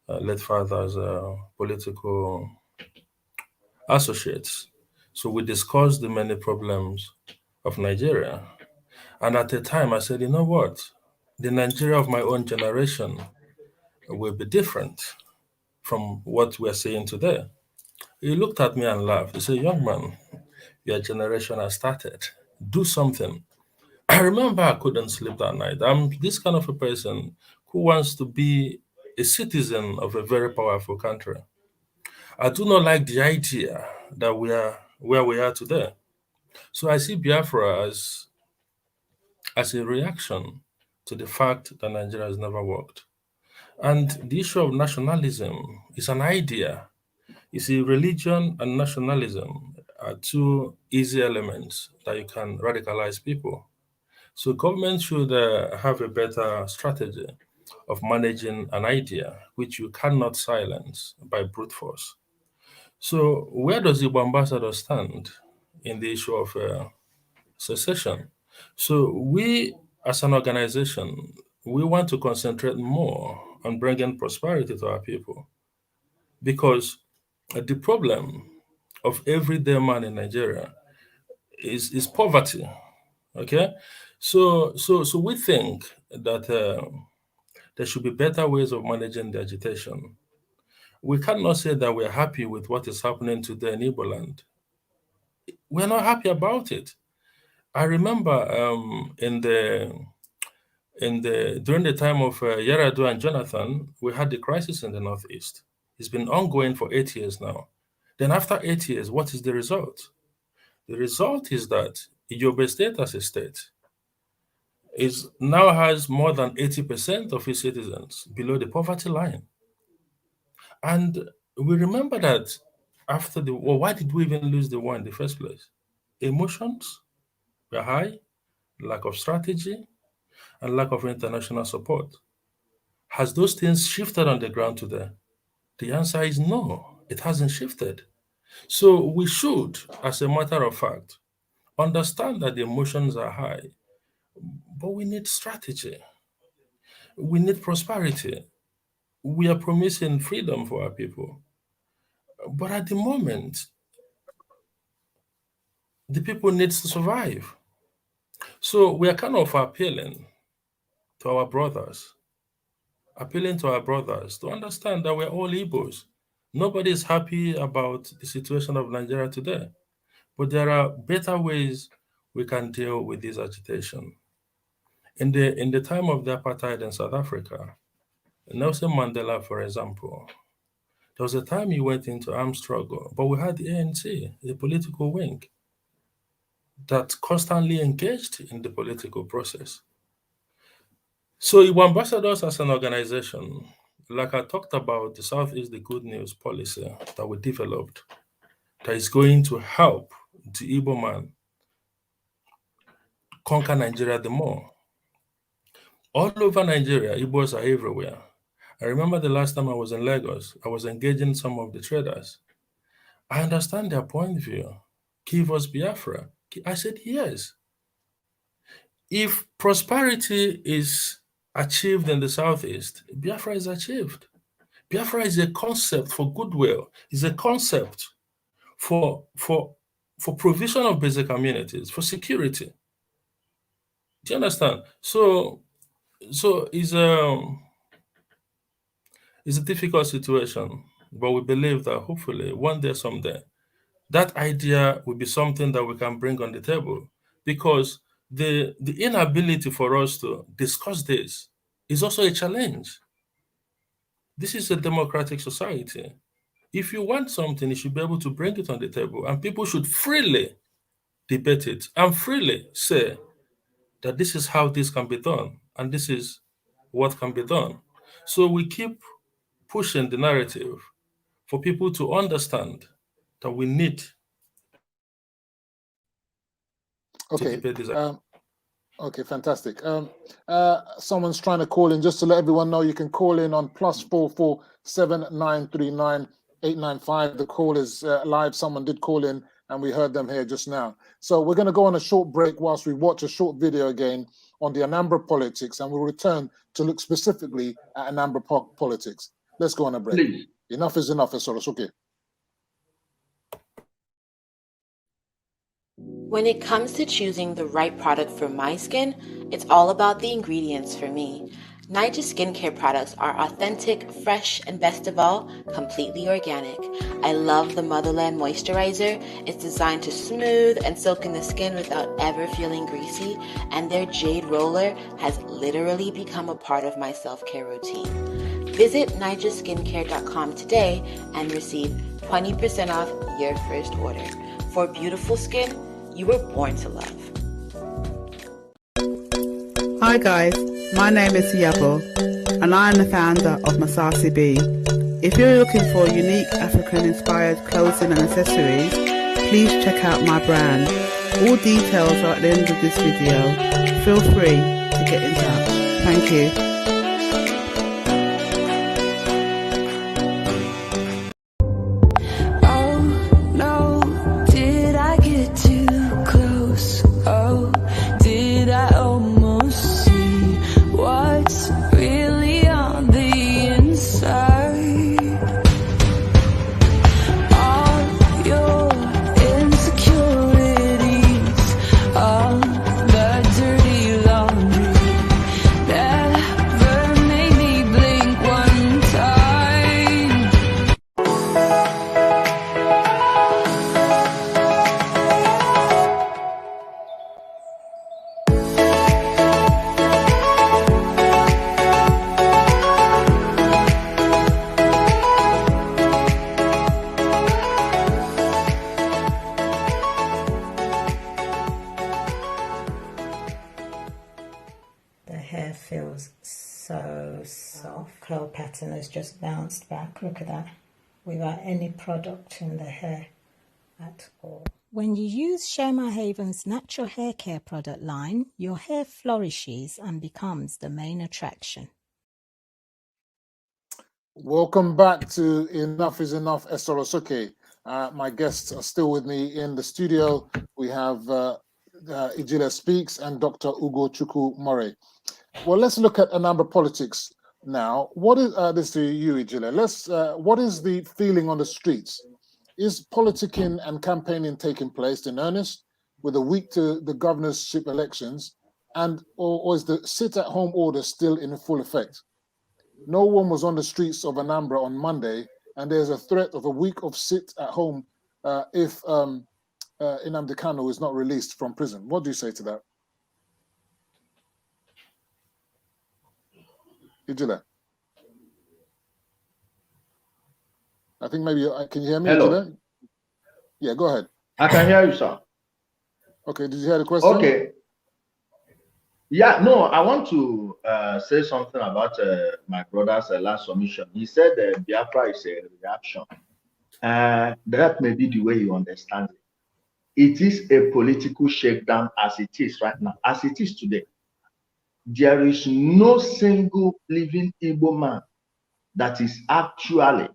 late father's political associates. So we discussed the many problems of Nigeria. And at the time I said, you know what? The Nigeria of my own generation will be different from what we're seeing today. He looked at me and laughed. He said, young man, your generation has started. Do something. I remember I couldn't sleep that night. I'm this kind of a person who wants to be a citizen of a very powerful country. I do not like the idea that we are where we are today. So I see Biafra as a reaction to the fact that Nigeria has never worked. And the issue of nationalism is an idea. You see, religion and nationalism are two easy elements that you can radicalize people. So government should have a better strategy of managing an idea which you cannot silence by brute force. So where does the ambassador stand in the issue of secession? So we, as an organization, we want to concentrate more on bringing prosperity to our people, because the problem of everyday man in Nigeria is poverty. Okay, so we think that there should be better ways of managing the agitation. We cannot say that we're happy with what is happening today in Igbo land. We're not happy about it. I remember during the time of Yar'Adua and Jonathan, we had the crisis in the Northeast. It's been ongoing for 8 years now. Then after 8 years, what is the result? The result is that Ijobe State as a state now has more than 80% of its citizens below the poverty line. And we remember that after the war, why did we even lose the war in the first place? Emotions were high, lack of strategy, and lack of international support. Has those things shifted on the ground today? The answer is no, it hasn't shifted. So we should, as a matter of fact, understand that the emotions are high, but we need strategy. We need prosperity. We are promising freedom for our people. But at the moment, the people need to survive. So we are kind of appealing to our brothers to understand that we're all Igbos. Nobody is happy about the situation of Nigeria today, but there are better ways we can deal with this agitation. In the time of the apartheid in South Africa, Nelson Mandela, for example, there was a time he went into armed struggle, but we had the ANC, the political wing, that constantly engaged in the political process. So Igbo Ambassadors as an organization, like I talked about, the Southeast the Good News policy that we developed, that is going to help the Igbo man conquer Nigeria the more. All over Nigeria, Igbos are everywhere. I remember the last time I was in Lagos, I was engaging some of the traders. I understand their point of view. Give us Biafra. I said, yes. If prosperity is achieved in the Southeast, Biafra is achieved. Biafra is a concept for goodwill. It's a concept for provision of basic amenities, for security. Do you understand? So it's a difficult situation, but we believe that hopefully one day, someday, that idea will be something that we can bring on the table, because the inability for us to discuss this is also a challenge. This is a democratic society. If you want something, you should be able to bring it on the table, and people should freely debate it and freely say that this is how this can be done, and this is what can be done. So we keep pushing the narrative for people to understand that we need to debate this. Okay, fantastic. Someone's trying to call in. Just to let everyone know, you can call in on +44 7939 895. The call is live. Someone did call in, and we heard them here just now. So we're going to go on a short break whilst we watch a short video again on the ANAMBRA politics, and we'll return to look specifically at ANAMBRA politics. Let's go on a break. Please. Enough is enough, Soro. Soke. When it comes to choosing the right product for my skin, it's all about the ingredients for me. Naija skincare products are authentic, fresh, and best of all, completely organic. I love the Motherland Moisturizer. It's designed to smooth and soak in the skin without ever feeling greasy, and their Jade Roller has literally become a part of my self-care routine. Visit NaijaSkincare.com today and receive 20% off your first order. For beautiful skin you were born to love. Hi guys, my name is Yabo and I am the founder of Masasi B. If you're looking for unique African-inspired clothing and accessories, please check out my brand. All details are at the end of this video. Feel free to get in touch. Thank you. Curl pattern has just bounced back. Look at that. Without any product in the hair at all. When you use Sherma Haven's natural hair care product line, your hair flourishes and becomes the main attraction. Welcome back to Enough is Enough, Soro Soke. My guests are still with me in the studio. We have Ijile Speaks and Dr. Ugochukwu Murray. Well, let's look at ANAMBRA politics now. What is this to you, Ijile? What is the feeling on the streets? Is politicking and campaigning taking place in earnest with a week to the governorship elections, or is the sit-at-home order still in full effect? No one was on the streets of ANAMBRA on Monday, and there's a threat of a week of sit-at-home if Nnamdi Kanu is not released from prison. What do you say to that? Ijile? I think maybe, can you hear me, Hello. Ijile? Yeah, go ahead. I can hear you, sir. Okay, did you hear the question? Okay. Yeah, no, I want to say something about my brother's last submission. He said Biafra is a reaction. That may be the way you understand it. It is a political shakedown as it is right now, as it is today. There is no single living Igbo man that is actually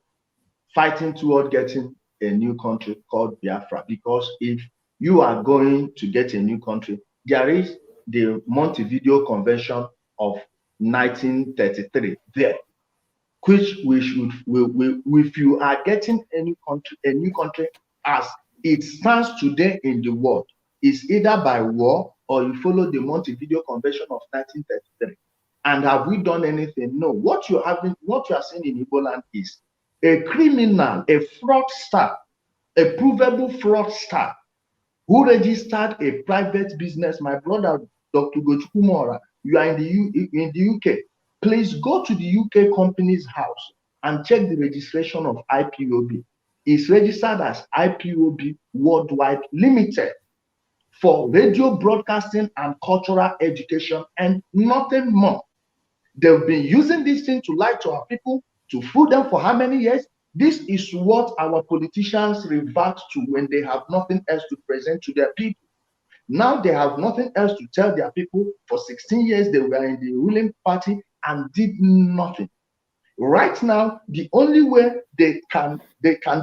fighting toward getting a new country called Biafra. Because if you are going to get a new country, there is the Montevideo Convention of 1933 there, which if you are getting a new country as it stands today in the world, is either by war or you follow the Montevideo Convention of 1933. And have we done anything? No. What you are seeing in Igbo land is a criminal, a fraudster, a provable fraudster who registered a private business. My brother, Dr. Gochukumora, you are in the UK. Please go to the UK company's house and check the registration of IPOB. It's registered as IPOB Worldwide Limited for radio broadcasting and cultural education and nothing more. They've been using this thing to lie to our people, to fool them for how many years? This is what our politicians revert to when they have nothing else to present to their people. Now they have nothing else to tell their people. For 16 years, they were in the ruling party and did nothing. Right now, the only way they can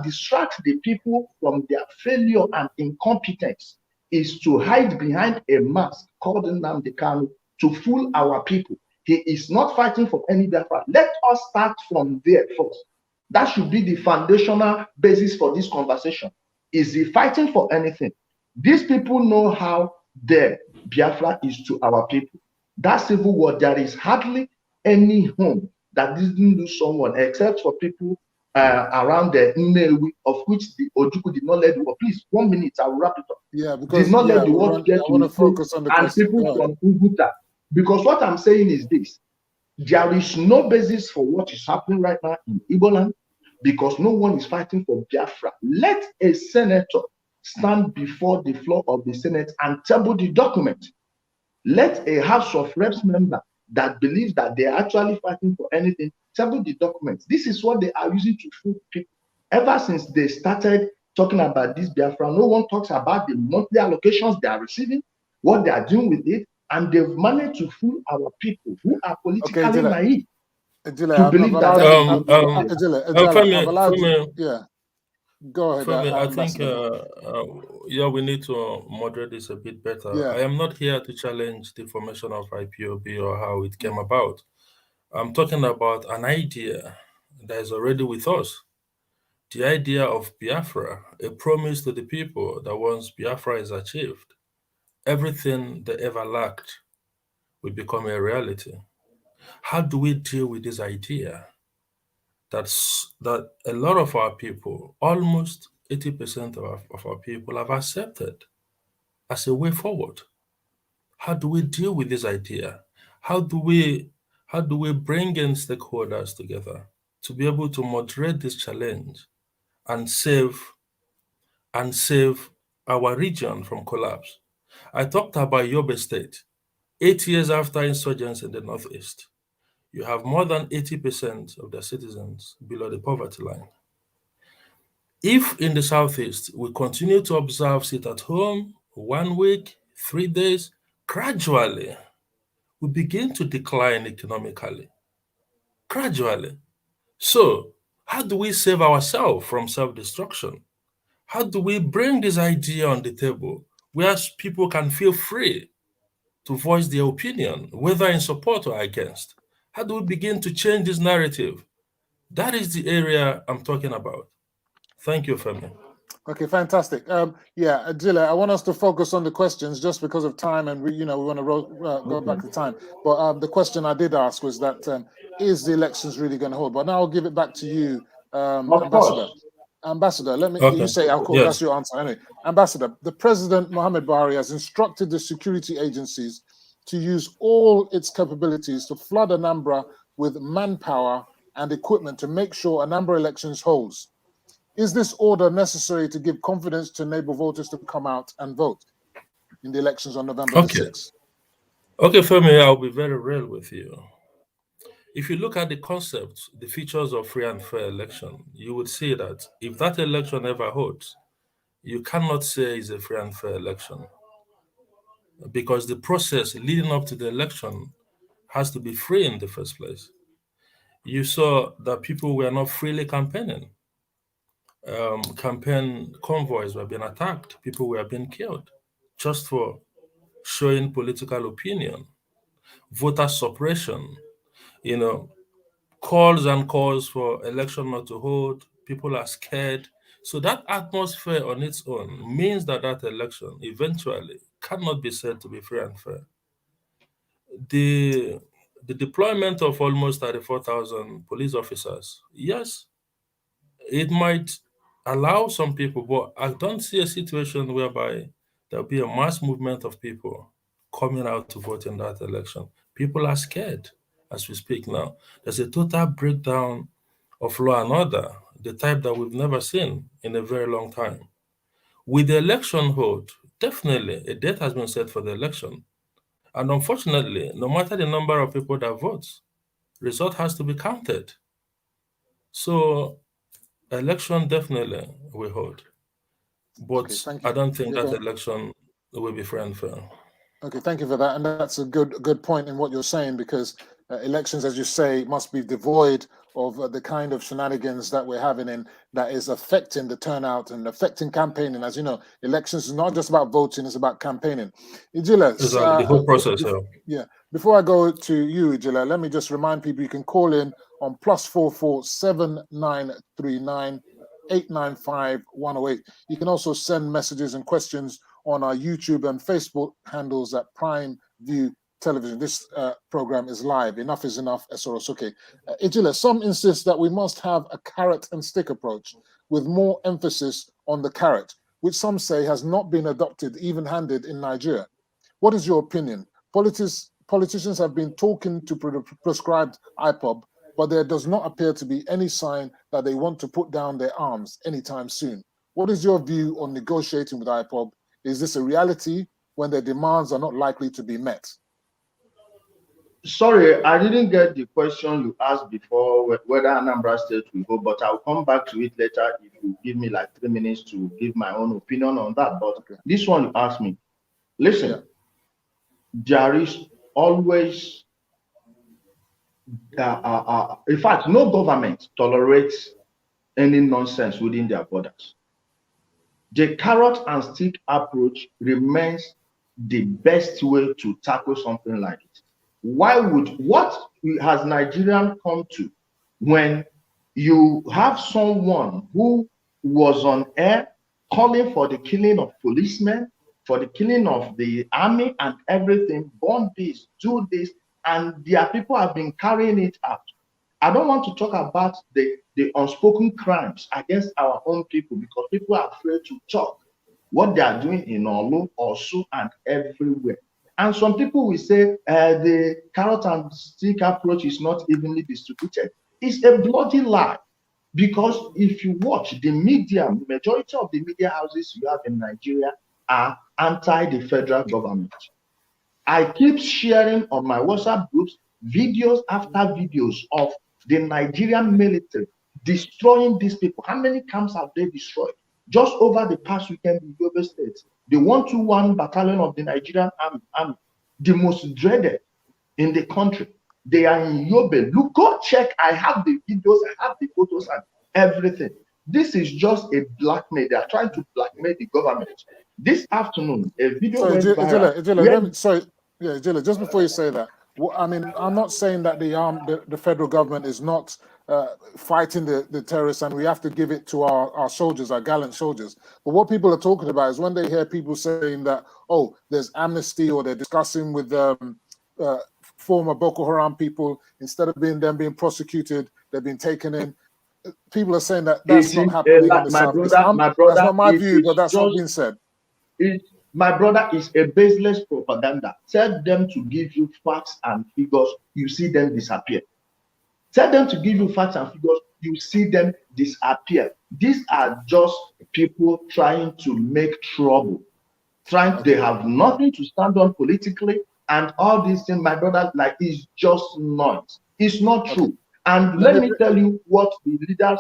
distract the people from their failure and incompetence is to hide behind a mask called Nnamdi Kanu to fool our people. He is not fighting for any Biafra. Let us start from there first. That should be the foundational basis for this conversation. Is he fighting for anything? These people know how their Biafra is to our people. That civil war, there is hardly any home that didn't lose someone, except for people around the Nnewi, of which the Ojukwu did not let the war. Please, 1 minute, I will wrap it up. Yeah, because did not let the war get I want to focus on the and question. people from Uguta. Because what I'm saying is this: there is no basis for what is happening right now in Igbo land, because no one is fighting for Biafra. Let a senator stand before the floor of the Senate and table the document. Let a House of Reps member that believes that they are actually fighting for anything table the document. This is what they are using to fool people. Ever since they started talking about this Biafra, no one talks about the monthly allocations they are receiving, what they are doing with it, and they've managed to fool our people who are politically naive to believe that. Yeah, go ahead. Femi, I think we need to moderate this a bit better. Yeah. I am not here to challenge the formation of IPOB or how it came about. I'm talking about an idea that is already with us. The idea of Biafra, a promise to the people that once Biafra is achieved, everything they ever lacked will become a reality. How do we deal with this idea that a lot of our people, almost 80% of our people, have accepted as a way forward? How do we deal with this idea? How do we bring in stakeholders together to be able to moderate this challenge and save our region from collapse? I talked about Yobe State. 8 years after insurgents in the Northeast, you have more than 80% of the citizens below the poverty line. If in the Southeast we continue to observe sit at home 1 week, 3 days, gradually we begin to decline economically. Gradually. So, how do we save ourselves from self-destruction? How do we bring this idea on the table where people can feel free to voice their opinion, whether in support or against? How do we begin to change this narrative? That is the area I'm talking about. Thank you, Femi. Okay, fantastic. Yeah, Adila, I want us to focus on the questions just because of time, and we want to go back to time. But the question I did ask was that is the elections really going to hold? But now I'll give it back to you, Ambassador. Ambassador, let me, Okay. you say, I'll call, Yes. that's your answer. Anyway, Ambassador, the President, Mohamed Buhari, has instructed the security agencies to use all its capabilities to flood Anambra with manpower and equipment to make sure Anambra elections holds. Is this order necessary to give confidence to neighbor voters to come out and vote in the elections on November the 6th? Okay, Femi, I'll be very real with you. If you look at the concepts, the features of free and fair election, you would see that if that election ever holds, you cannot say it's a free and fair election, because the process leading up to the election has to be free in the first place. You saw that people were not freely campaigning. Campaign convoys were being attacked. People were being killed just for showing political opinion. Voter suppression, calls and calls for election not to hold. People are scared. So that atmosphere on its own means that that election eventually cannot be said to be free and fair. The deployment of almost 34,000 police officers, yes, it might allow some people, but I don't see a situation whereby there'll be a mass movement of people coming out to vote in that election. People are scared as we speak now. There's a total breakdown of law and order, the type that we've never seen in a very long time. With the election hold, definitely a date has been set for the election. And unfortunately, no matter the number of people that vote, result has to be counted. So election definitely will hold. But Okay, I don't think yeah, that election will be free and fair. Okay, thank you for that. And that's a good point in what you're saying, because elections, as you say, must be devoid of the kind of shenanigans that we're having in that is affecting the turnout and affecting campaigning. As you know, elections is not just about voting, it's about campaigning. Ijila, Exactly, the whole process. yeah. Before I go to you, Ijila, let me just remind people you can call in on +44 7939 895 108. You can also send messages and questions on our YouTube and Facebook handles at Prime View Television. This program is live. Enough is enough, Soro, Soke. Ijila, some insist that we must have a carrot and stick approach with more emphasis on the carrot, which some say has not been adopted even-handed in Nigeria. What is your opinion? Politicians have been talking to prescribed IPOB, but there does not appear to be any sign that they want to put down their arms anytime soon. What is your view on negotiating with IPOB? Is this a reality when their demands are not likely to be met? Sorry, I didn't get the question you asked before, whether Anambra State will go, but I'll come back to it later if you give me like 3 minutes to give my own opinion on that. But this one you asked me, listen, there is always, in fact, no government tolerates any nonsense within their borders. The carrot and stick approach remains the best way to tackle something like it. What has Nigerian come to when you have someone who was on air calling for the killing of policemen, for the killing of the army and everything, bomb this, do this, and their people have been carrying it out. I don't want to talk about the unspoken crimes against our own people, because people are afraid to talk what they are doing in Olu, Osu, and everywhere. And some people will say the carrot and stick approach is not evenly distributed. It's a bloody lie, because if you watch the media, majority of the media houses you have in Nigeria are anti the federal government. I keep sharing on my WhatsApp groups videos after videos of the Nigerian military destroying these people. How many camps have they destroyed? Just over the past weekend in Yobe State, the 121 Battalion of the Nigerian Army, the most dreaded in the country, they are in Yobe. Look, go check. I have the videos, I have the photos and everything. This is just a blackmail. They are trying to blackmail the government. This afternoon, a video went viral. Ijila, just before you say that, I mean, I'm not saying that the federal government is not fighting the terrorists, and we have to give it to our soldiers, our gallant soldiers. But what people are talking about is when they hear people saying that, oh, there's amnesty, or they're discussing with former Boko Haram people, instead of being prosecuted, they've been taken in. people are saying that that's not happening in the Southeast. My That's brother, not my view, but that's what's been said. My brother, is a baseless propaganda. Tell them to give you facts and figures, you see them disappear. Tell them to give you facts and figures, you see them disappear. These are just people trying to make trouble. They have nothing to stand on politically, and all these things, my brother, like, is just noise. It's not true. And let me tell you what the leaders.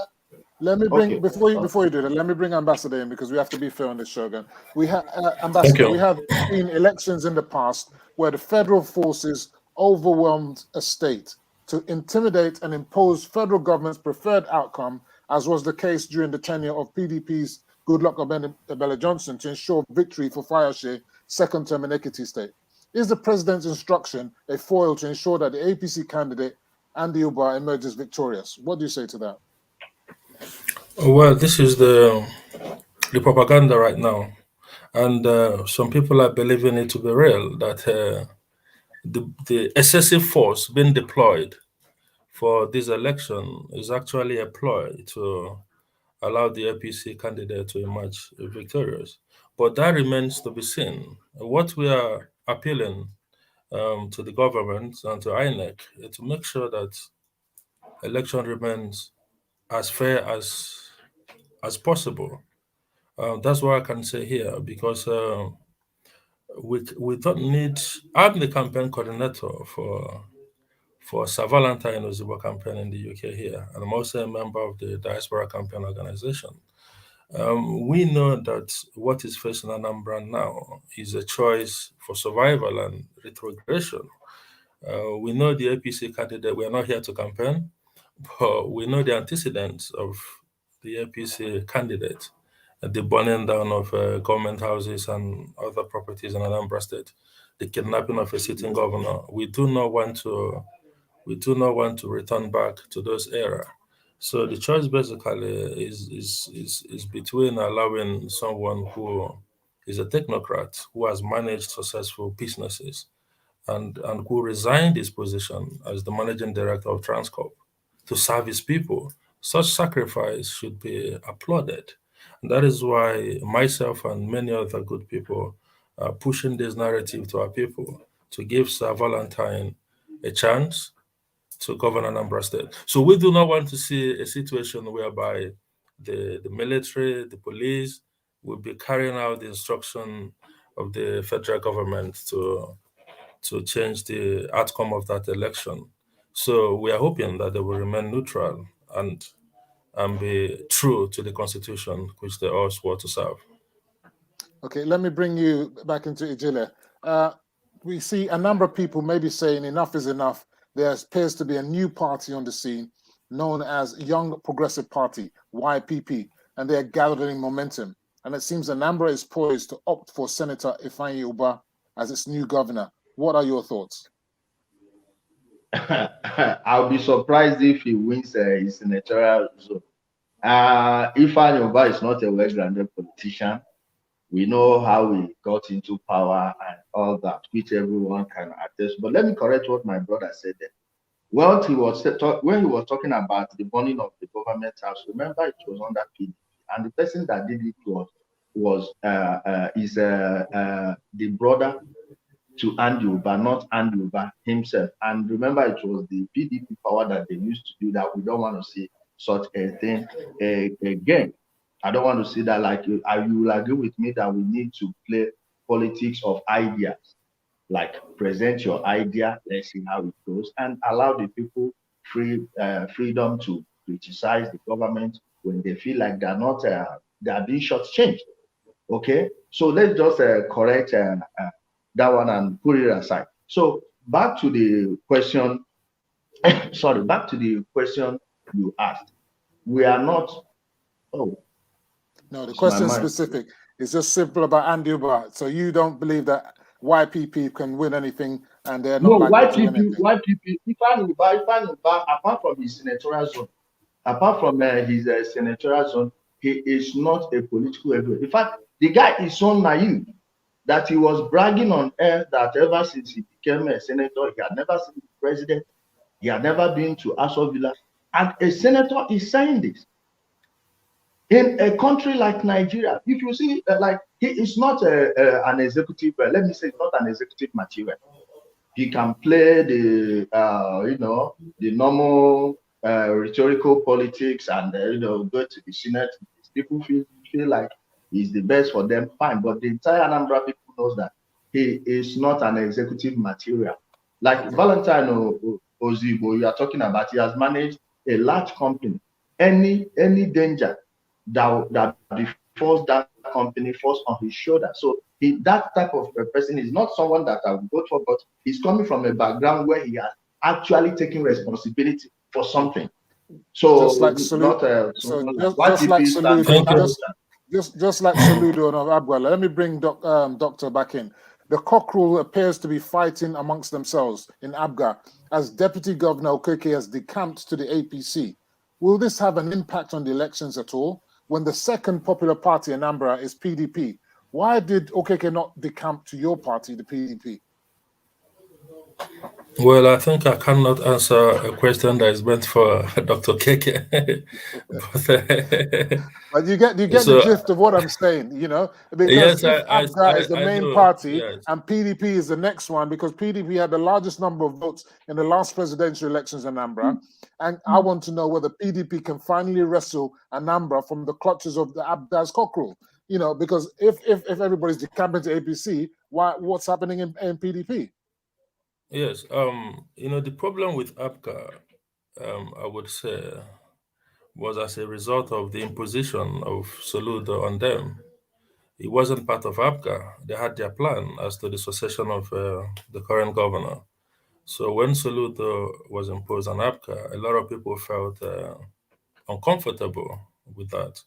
Let me bring before you do that. Let me bring Ambassador in, because we have to be fair on this show again. We have Ambassador. We have seen elections in the past where the federal forces overwhelmed a state to intimidate and impose federal government's preferred outcome, as was the case during the tenure of PDP's Goodluck Ebele Johnson, to ensure victory for Fayose second term in Ekiti State. Is the president's instruction a foil to ensure that the APC candidate Andy Uba emerges victorious? What do you say to that? Well, this is the propaganda right now, and some people are believing it to be real, that the excessive force being deployed for this election is actually a ploy to allow the APC candidate to emerge victorious. But that remains to be seen. What we are appealing to the government and to INEC to make sure that election remains as fair as possible. That's what I can say here, because we don't need. I'm the campaign coordinator for Sir Valentine Ozibo campaign in the UK here, and I'm also a member of the Diaspora Campaign Organization. We know that what is facing Anambra now is a choice for survival and retrogression. We know the APC candidate, we are not here to campaign, but we know the antecedents of the APC candidate, the burning down of government houses and other properties in Anambra State, the kidnapping of a sitting governor. We do not want to return back to those era. So the choice basically is between allowing someone who is a technocrat, who has managed successful businesses, and who resigned his position as the managing director of Transcorp to serve his people. Such sacrifice should be applauded. And that is why myself and many other good people are pushing this narrative to our people to give Sir Valentine a chance to govern Anambra State. So we do not want to see a situation whereby the military, the police will be carrying out the instruction of the federal government to change the outcome of that election. So we are hoping that they will remain neutral and be true to the constitution which they all swore to serve. Okay, let me bring you back into Ijile. We see a number of people maybe saying enough is enough. There appears to be a new party on the scene known as Young Progressive Party, YPP, and they are gathering momentum. And it seems Anambra is poised to opt for Senator Ifeanyi Uba as its new governor. What are your thoughts? I'll be surprised if he wins his senatorial zone. Ifeanyi Uba is not a well-grounded politician. We know how he got into power and all that, which everyone can attest. But let me correct what my brother said there. When he was talking about the burning of the government house, remember it was under PDP, and the person that did it was the brother to Andy Uba, not Andy Uba himself. And remember, it was the PDP power that they used to do that. We don't want to see such a thing again. I don't want to see that. Like, you will agree with me that we need to play politics of ideas. Like, present your idea, let's see how it goes, and allow the people freedom to criticize the government when they feel like they're not they are being shortchanged. Okay, so let's just correct that one and put it aside. So back to the question. Sorry, back to the question you asked. We are not. Oh. No, the question is specific. It's just simple about Andy Uba. So you don't believe that YPP can win anything, and they're not likely to win anything. YPP, Ifeanyi Uba, apart from his senatorial zone, he is not a political heavyweight. In fact, the guy is so naive that he was bragging on air that ever since he became a senator, he had never seen the president, he had never been to Aso Villa, And a senator is saying this. In a country like Nigeria, if you see, like, he is not an executive, let me say, not an executive material. He can play the, the normal rhetorical politics and, go to the Senate. People feel like he's the best for them, fine. But the entire Anambra people knows that he is not an executive material. Like Valentine Ozigbo, you are talking about, he has managed a large company. Any danger that befalls that company falls on his shoulder. So that type of a person is not someone that I would vote for, but he's coming from a background where he has actually taken responsibility for something. So just like Saludo, just like Saludo and Abuela. Let me bring Doctor back in. The cockerel appears to be fighting amongst themselves in Abga as Deputy Governor Okeke has decamped to the APC. Will this have an impact on the elections at all? When the second popular party in Anambra is PDP, why did Okeke not decamp to your party, the PDP? Well, I think I cannot answer a question that is meant for Dr. Keke. But you get the gist of what I'm saying, because if Abga is the main party and PDP is the next one, because PDP had the largest number of votes in the last presidential elections in Anambra, and I want to know whether PDP can finally wrestle Anambra from the clutches of the Abga's cockerel, because if everybody's decamping to APC, what's happening in PDP? Yes, the problem with APGA, I would say, was as a result of the imposition of Soludo on them. It wasn't part of APGA. They had their plan as to the succession of the current governor. So when Soludo was imposed on APGA, a lot of people felt uncomfortable with that,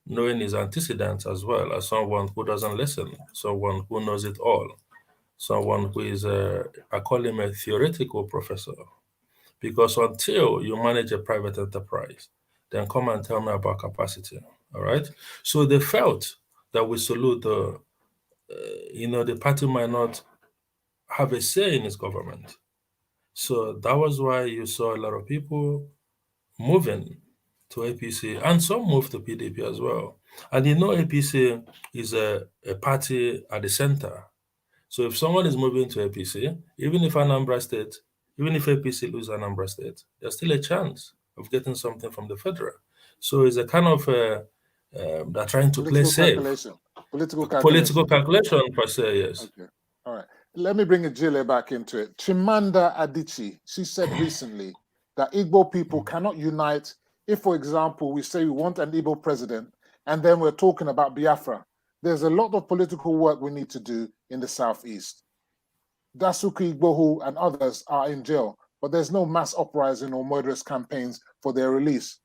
knowing his antecedents as well as someone who doesn't listen, someone who knows it all. Someone who is, I call him a theoretical professor, because until you manage a private enterprise, then come and tell me about capacity, all right? So they felt that with Soludo, the party might not have a say in its government. So that was why you saw a lot of people moving to APC, and some moved to PDP as well. And APC is a party at the center. So if someone is moving to APC, even if APC lose Anambra State, there's still a chance of getting something from the federal. So it's a kind of they're trying to play safe. Political calculation per se, yes. Okay, all right. Let me bring Ejile back into it. Chimanda Adichie, she said recently that Igbo people cannot unite if, for example, we say we want an Igbo president and then we're talking about Biafra. There's a lot of political work we need to do in the Southeast. Dasuki Igbohu and others are in jail, but there's no mass uprising or murderous campaigns for their release.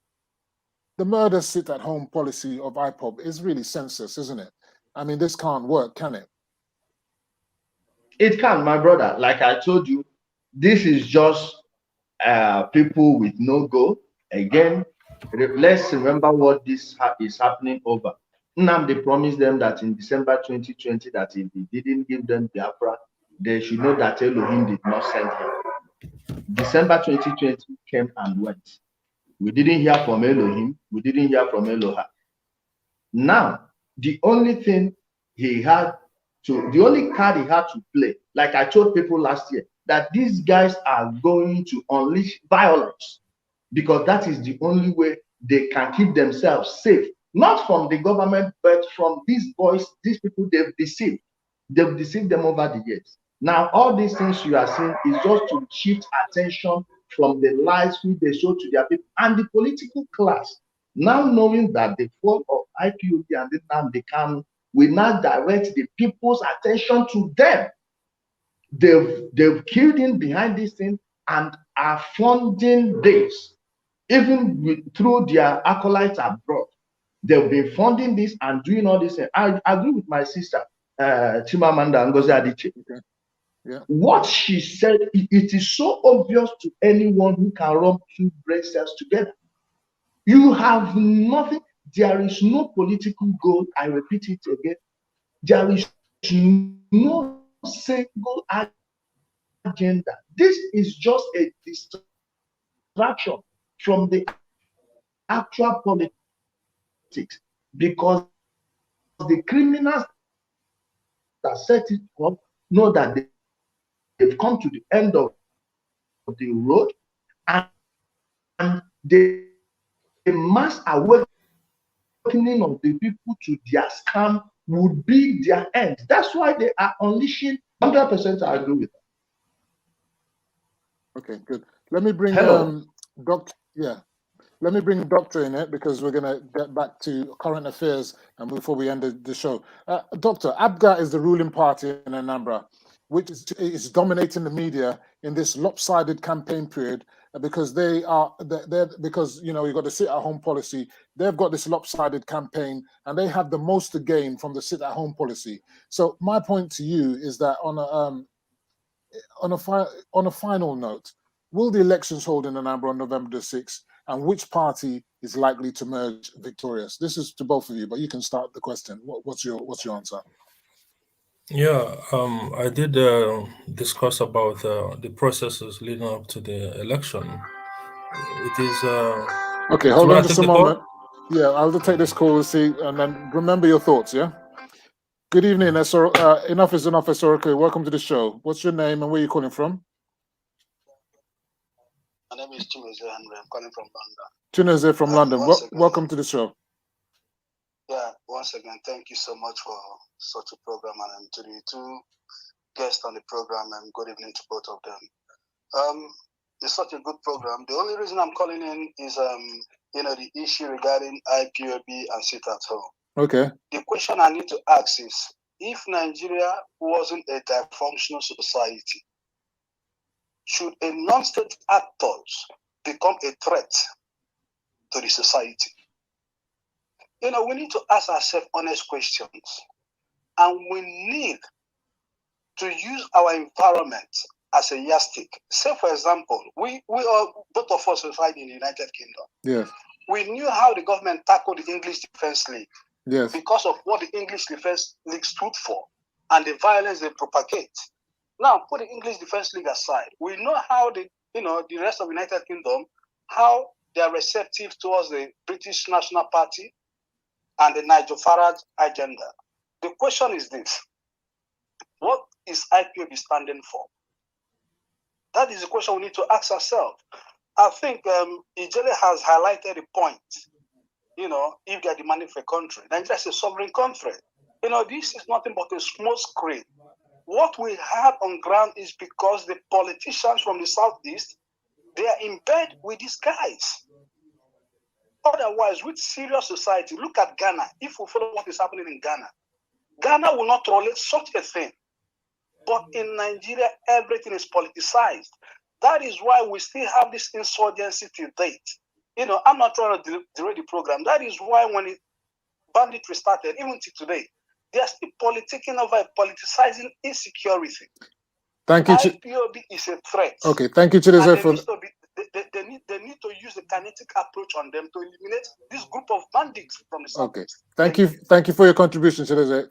The murder sit-at-home policy of IPOB is really senseless, isn't it? I mean, this can't work, can it? It can, my brother. Like I told you, this is just people with no goal. Again, let's remember what this is happening over. Nnamdi promised them that in December 2020, that if he didn't give them Biafra, they should know that Elohim did not send him. December 2020 came and went. We didn't hear from Elohim. We didn't hear from Eloha. Now, the only thing the only card he had to play, like I told people last year, that these guys are going to unleash violence, because that is the only way they can keep themselves safe, not from the government, but from these boys, these people they've deceived. They've deceived them over the years. Now, all these things you are seeing is just to shift attention from the lies which they show to their people and the political class. Now knowing that the fall of IPOB and the Nnamdi Kanu will now direct the people's attention to them. They've killed in behind this thing and are funding this, even through their acolytes abroad. They've been funding this and doing all this. I agree with my sister, Chimamanda Ngozi Adichie. Okay. Yeah. What she said, it is so obvious to anyone who can rub two brain cells together. You have nothing. There is no political goal. I repeat it again. There is no single agenda. This is just a distraction. from the actual politics, because the criminals that set it up know that they've come to the end of the road, and the mass awakening of the people to their scam would be their end. That's why they are unleashing. 100% I agree with that. Okay, good. Let me bring Let me bring Doctor in it, because we're going to get back to current affairs and before we end the show. Doctor, ABGA is the ruling party in Anambra, which is dominating the media in this lopsided campaign period, because because you know, you've got the sit-at-home policy. They've got this lopsided campaign, and they have the most to gain from the sit-at-home policy. So my point to you is that on a final note, will the elections hold in Anambra on November the 6th? And which party is likely to emerge victorious? This is to both of you, but you can start the question. What's your answer? Yeah, I did discuss about the processes leading up to the election. It is okay. Hold on just a moment. Yeah, I'll just take this call and see, and then remember your thoughts. Yeah. Good evening, enough is enough, Soro. Welcome to the show. What's your name and where are you calling from? My name is Chimezie Henry. I'm calling from London. Chimezie from London. Welcome to the show. Yeah, once again, thank you so much for such a program, and to the two guests on the program, and good evening to both of them. It's such a good program. The only reason I'm calling in is the issue regarding IPOB and sit at home. Okay. The question I need to ask is, if Nigeria wasn't a dysfunctional society, should a non-state actors become a threat to the society? We need to ask ourselves honest questions, and we need to use our environment as a yardstick. Say, for example, we all, both of us reside in the United Kingdom. Yes. We knew how the government tackled the English Defence League. Yes. Because of what the English Defence League stood for and the violence they propagate. Now, put the English Defence League aside. We know how the rest of the United Kingdom, how they are receptive towards the British National Party and the Nigel Farage agenda. The question is this: what is IPOB standing for? That is the question we need to ask ourselves. I think Ijele has highlighted the point. If they are demanding for a country, Nigeria is a sovereign country. This is nothing but a small screen. What we have on ground is because the politicians from the southeast, they are in bed with these guys. Otherwise, with serious society, look at Ghana. If we follow what is happening in Ghana, Ghana will not tolerate such a thing. But in Nigeria, everything is politicized. That is why we still have this insurgency to date. I'm not trying to derail the program. That is why when the banditry started, even to today, they are still politicizing insecurity. Thank you. IPOB is a threat. Okay, thank you, Chimezie. They need to use the kinetic approach on them to eliminate this group of bandits from the south. Okay, thank you for your contribution, Chimezie.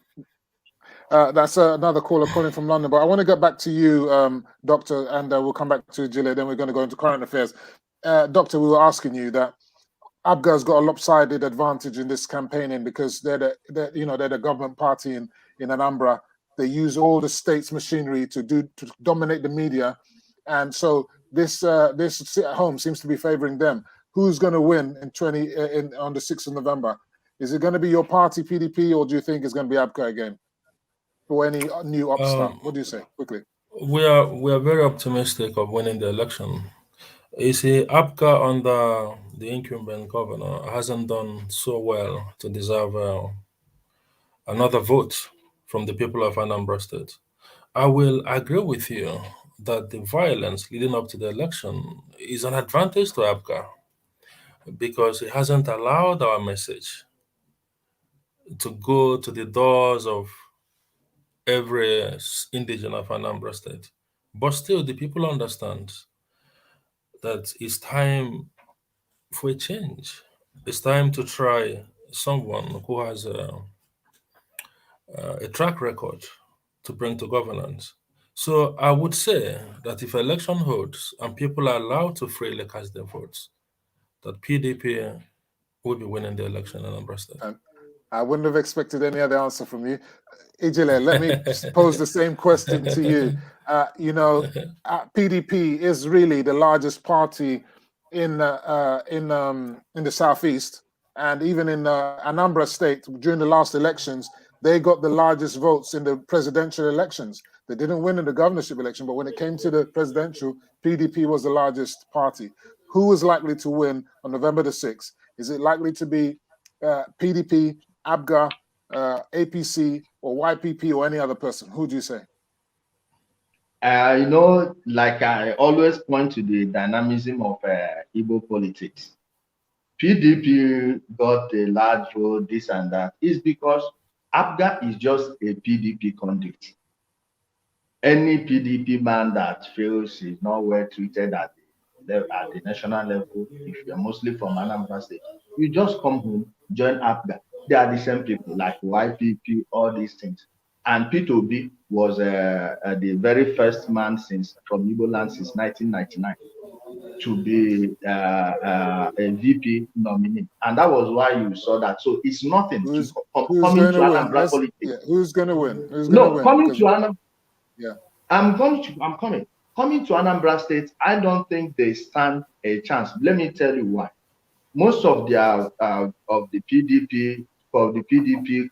That's another caller calling from London, but I want to get back to you, Doctor, and we'll come back to Gile. Then we're going to go into current affairs. Doctor, we were asking you that ABGA's got a lopsided advantage in this campaigning because they're the government party in Anambra. They use all the state's machinery to dominate the media, and so this sit at home seems to be favoring them. Who's going to win on the 6th of November? Is it going to be your party, PDP, or do you think it's going to be ABGA again? Or any new upstart? What do you say, quickly? We are very optimistic of winning the election. You see, ABGA under the incumbent governor hasn't done so well to deserve another vote from the people of Anambra State. I will agree with you that the violence leading up to the election is an advantage to ABGA because it hasn't allowed our message to go to the doors of every indigene of Anambra State. But still, the people understand that it's time for a change. It's time to try someone who has a track record to bring to governance. So I would say that if election holds and people are allowed to freely cast their votes, that PDP will be winning the election in Anambra State. And I wouldn't have expected any other answer from you. Ijele, let me pose the same question to you. You know, PDP is really the largest party in the southeast, and even in Anambra State during the last elections, they got the largest votes in the presidential elections. They didn't win in the governorship election, but when it came to the presidential, PDP was the largest party. Who is likely to win on November the 6th? Is it likely to be PDP, ABGA, APC, or YPP, or any other person? Who do you say? You know, like I always point to the dynamism of Igbo politics. PDP got a large vote, this and that. It's because ABGA is just a PDP conduit. Any PDP man that feels is not well treated at the national level, if you're mostly from Anambra State, you just come home, join ABGA. They are the same people, like YPP, all these things. And P2B was the very first man from Igbo land since 1999 to be a VP nominee. And that was why you saw that. So it's nothing who's coming to Anambra politics. Yeah, who's going to win? Who's going to win? Coming to Anambra. Yeah. I'm coming. Coming to Anambra State, I don't think they stand a chance. Let me tell you why. Most of their of the PDP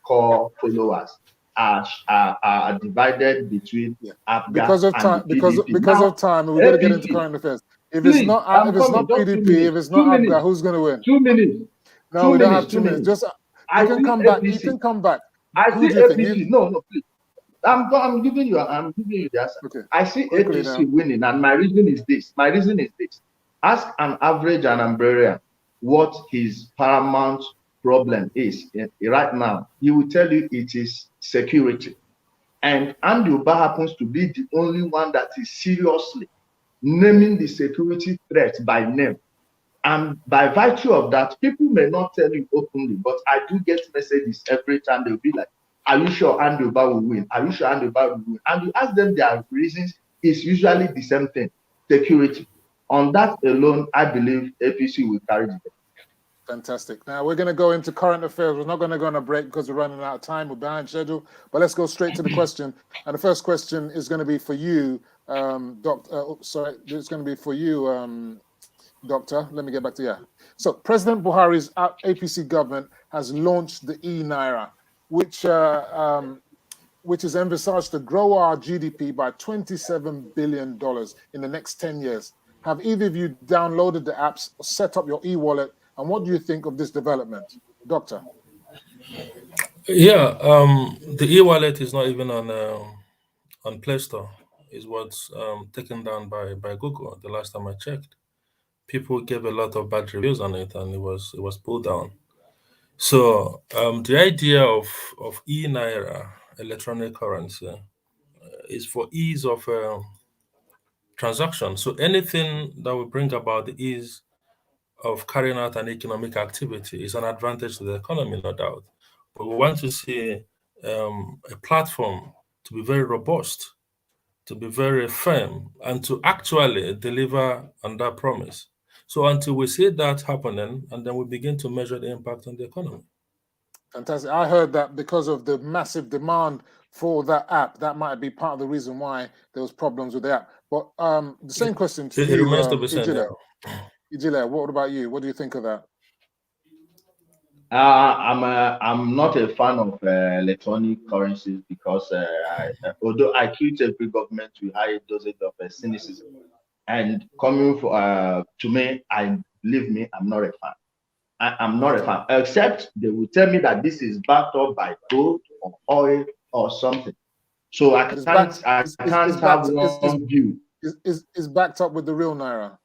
core followers are divided between ABGA because of time. and the PDP. Because of time, we got to get into current affairs. If it's not PDP, if it's not ABGA, who's going to win? 2 minutes. No, we don't have 2 minutes. Just you can come back. You can come back. I see APC. No, please. I'm giving you the answer. Okay. I see APC winning, and my reason is this. Ask an average Anambrarian what his paramount problem is right now. He will tell you it is security. And Andy Uba happens to be the only one that is seriously naming the security threat by name. And by virtue of that, people may not tell you openly, but I do get messages every time. They'll be like, are you sure Andy Uba will win? Are you sure Andy Uba will win? And you ask them their reasons, it's usually the same thing, security. On that alone, I believe APC will carry the day. Fantastic. Now we're going to go into current affairs. We're not going to go on a break because we're running out of time. We're behind schedule. But let's go straight to the question. And the first question is going to be for you, it's going to be for you, Doctor. Let me get back to you. So President Buhari's APC government has launched the e-Naira, which is envisaged to grow our GDP by $27 billion in the next 10 years. Have either of you downloaded the apps or set up your e-wallet? And what do you think of this development? Doctor? Yeah, the e-wallet is not even on Play Store. It was taken down by Google the last time I checked. People gave a lot of bad reviews on it, and it was pulled down. So the idea of e-Naira, electronic currency, is for ease of transaction. So anything that will bring about the ease of carrying out an economic activity is an advantage to the economy, no doubt. But we want to see a platform to be very robust, to be very firm, and to actually deliver on that promise. So until we see that happening, and then we begin to measure the impact on the economy. Fantastic. I heard that because of the massive demand for that app, that might be part of the reason why there was problems with the app. But the same question to you, remains to be said. Ijile, what about you? What do you think of that? I'm not a fan of electronic currencies because although I treat every government with high dosage of cynicism, and coming to me, believe me, I'm not a fan. I'm not a fan, except they will tell me that this is backed up by gold or oil or something. So I can't have one view. Is backed up with the real Naira.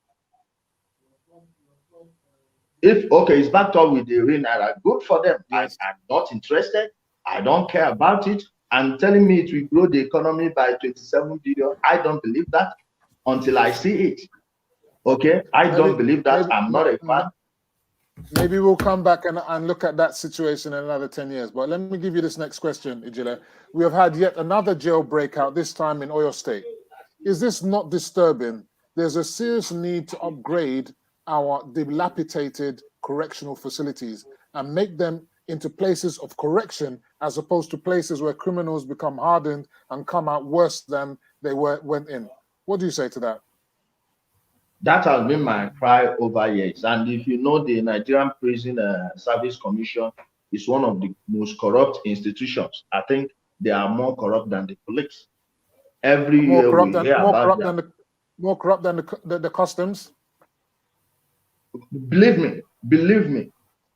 It's backed up with the real Naira, good for them. Yes. I'm not interested. I don't care about it. And telling me it will grow the economy by 27 billion, I don't believe that until I see it. Okay, I don't believe that. I'm not a fan. Maybe we'll come back and look at that situation in another 10 years. But let me give you this next question, Ijile. We have had yet another jail breakout, this time in Oyo State. Is this not disturbing? There's a serious need to upgrade our dilapidated correctional facilities and make them into places of correction, as opposed to places where criminals become hardened and come out worse than they went in. What do you say to that? That has been my cry over years. And if you know, the Nigerian Prison Service Commission is one of the most corrupt institutions. I think they are more corrupt than the police. Every year we hear about that. More corrupt than the customs? Believe me.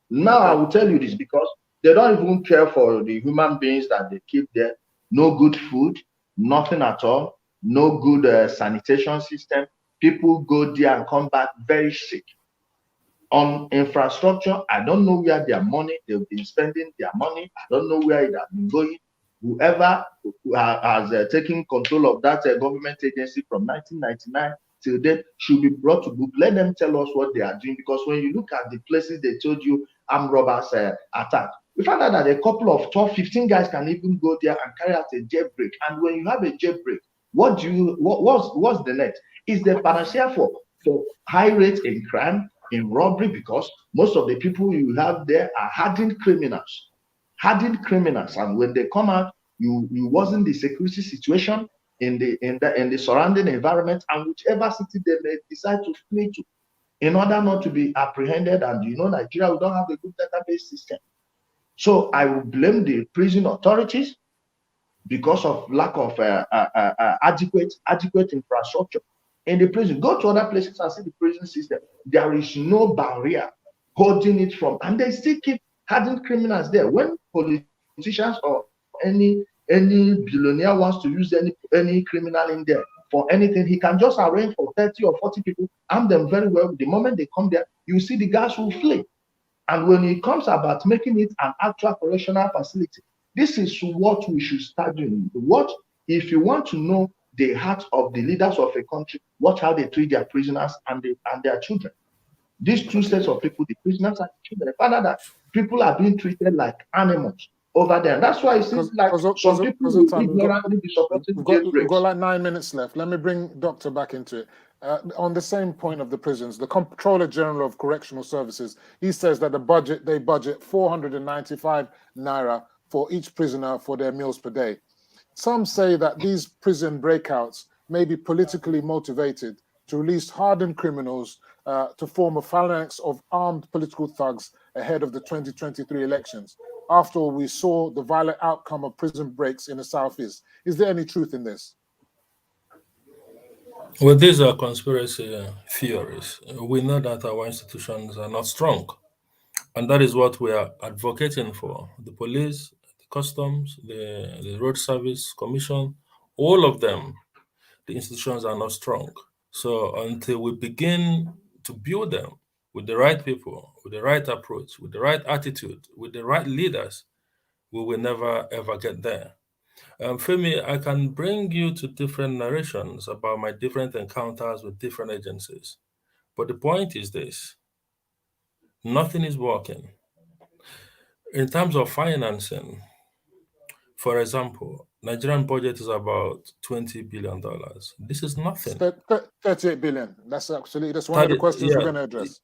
Now I will tell you this, because they don't even care for the human beings that they keep there. No good food, nothing at all, no good sanitation system. People go there and come back very sick. On infrastructure, I don't know where their money, they've been spending their money. I don't know where it has been going. Whoever has taken control of that government agency from 1999 till date should be brought to book. Let them tell us what they are doing, because when you look at the places they told you armed robbers attack, we found out that a couple of 12, 15 guys can even go there and carry out a jailbreak. And when you have a jailbreak, what's the next? Is the panacea for high rates in crime, in robbery, because most of the people you have there are hardened criminals. And when they come out, you wasn't the security situation in the surrounding environment, and whichever city they may decide to flee to, in order not to be apprehended. And you know, Nigeria, we don't have a good database system. So I will blame the prison authorities because of lack of adequate infrastructure in the prison. Go to other places and see the prison system. There is no barrier holding it from, and they still keep hardened criminals there. When politicians or any billionaire wants to use any criminal in there for anything, he can just arrange for 30 or 40 people, arm them very well. The moment they come there, you see the guys will flee. And when it comes about making it an actual correctional facility, this is what we should start doing. What if you want to know the heart of the leaders of a country, watch how they treat their prisoners and their children. These two sets of people, the prisoners and the children, they find out that people are being treated like animals over there. And that's why it seems like some people will ignorantly be supporting jailbreaks. We've got like 9 minutes left. Let me bring Doctor back into it. On the same point of the prisons, the Comptroller General of Correctional Services, he says that they budget 495 naira for each prisoner for their meals per day. Some say that these prison breakouts may be politically motivated to release hardened criminals to form a phalanx of armed political thugs ahead of the 2023 elections. After all, we saw the violent outcome of prison breaks in the Southeast. Is there any truth in this? Well, these are conspiracy theories. We know that our institutions are not strong. And that is what we are advocating for. The police, the customs, the road service commission, all of them, the institutions are not strong. So until we begin to build them with the right people, with the right approach, with the right attitude, with the right leaders, we will never ever get there. Femi, I can bring you to different narrations about my different encounters with different agencies. But the point is this: nothing is working. In terms of financing, for example, Nigerian budget is about $20 billion. This is nothing. 38 billion. That's one of the questions we're going to address.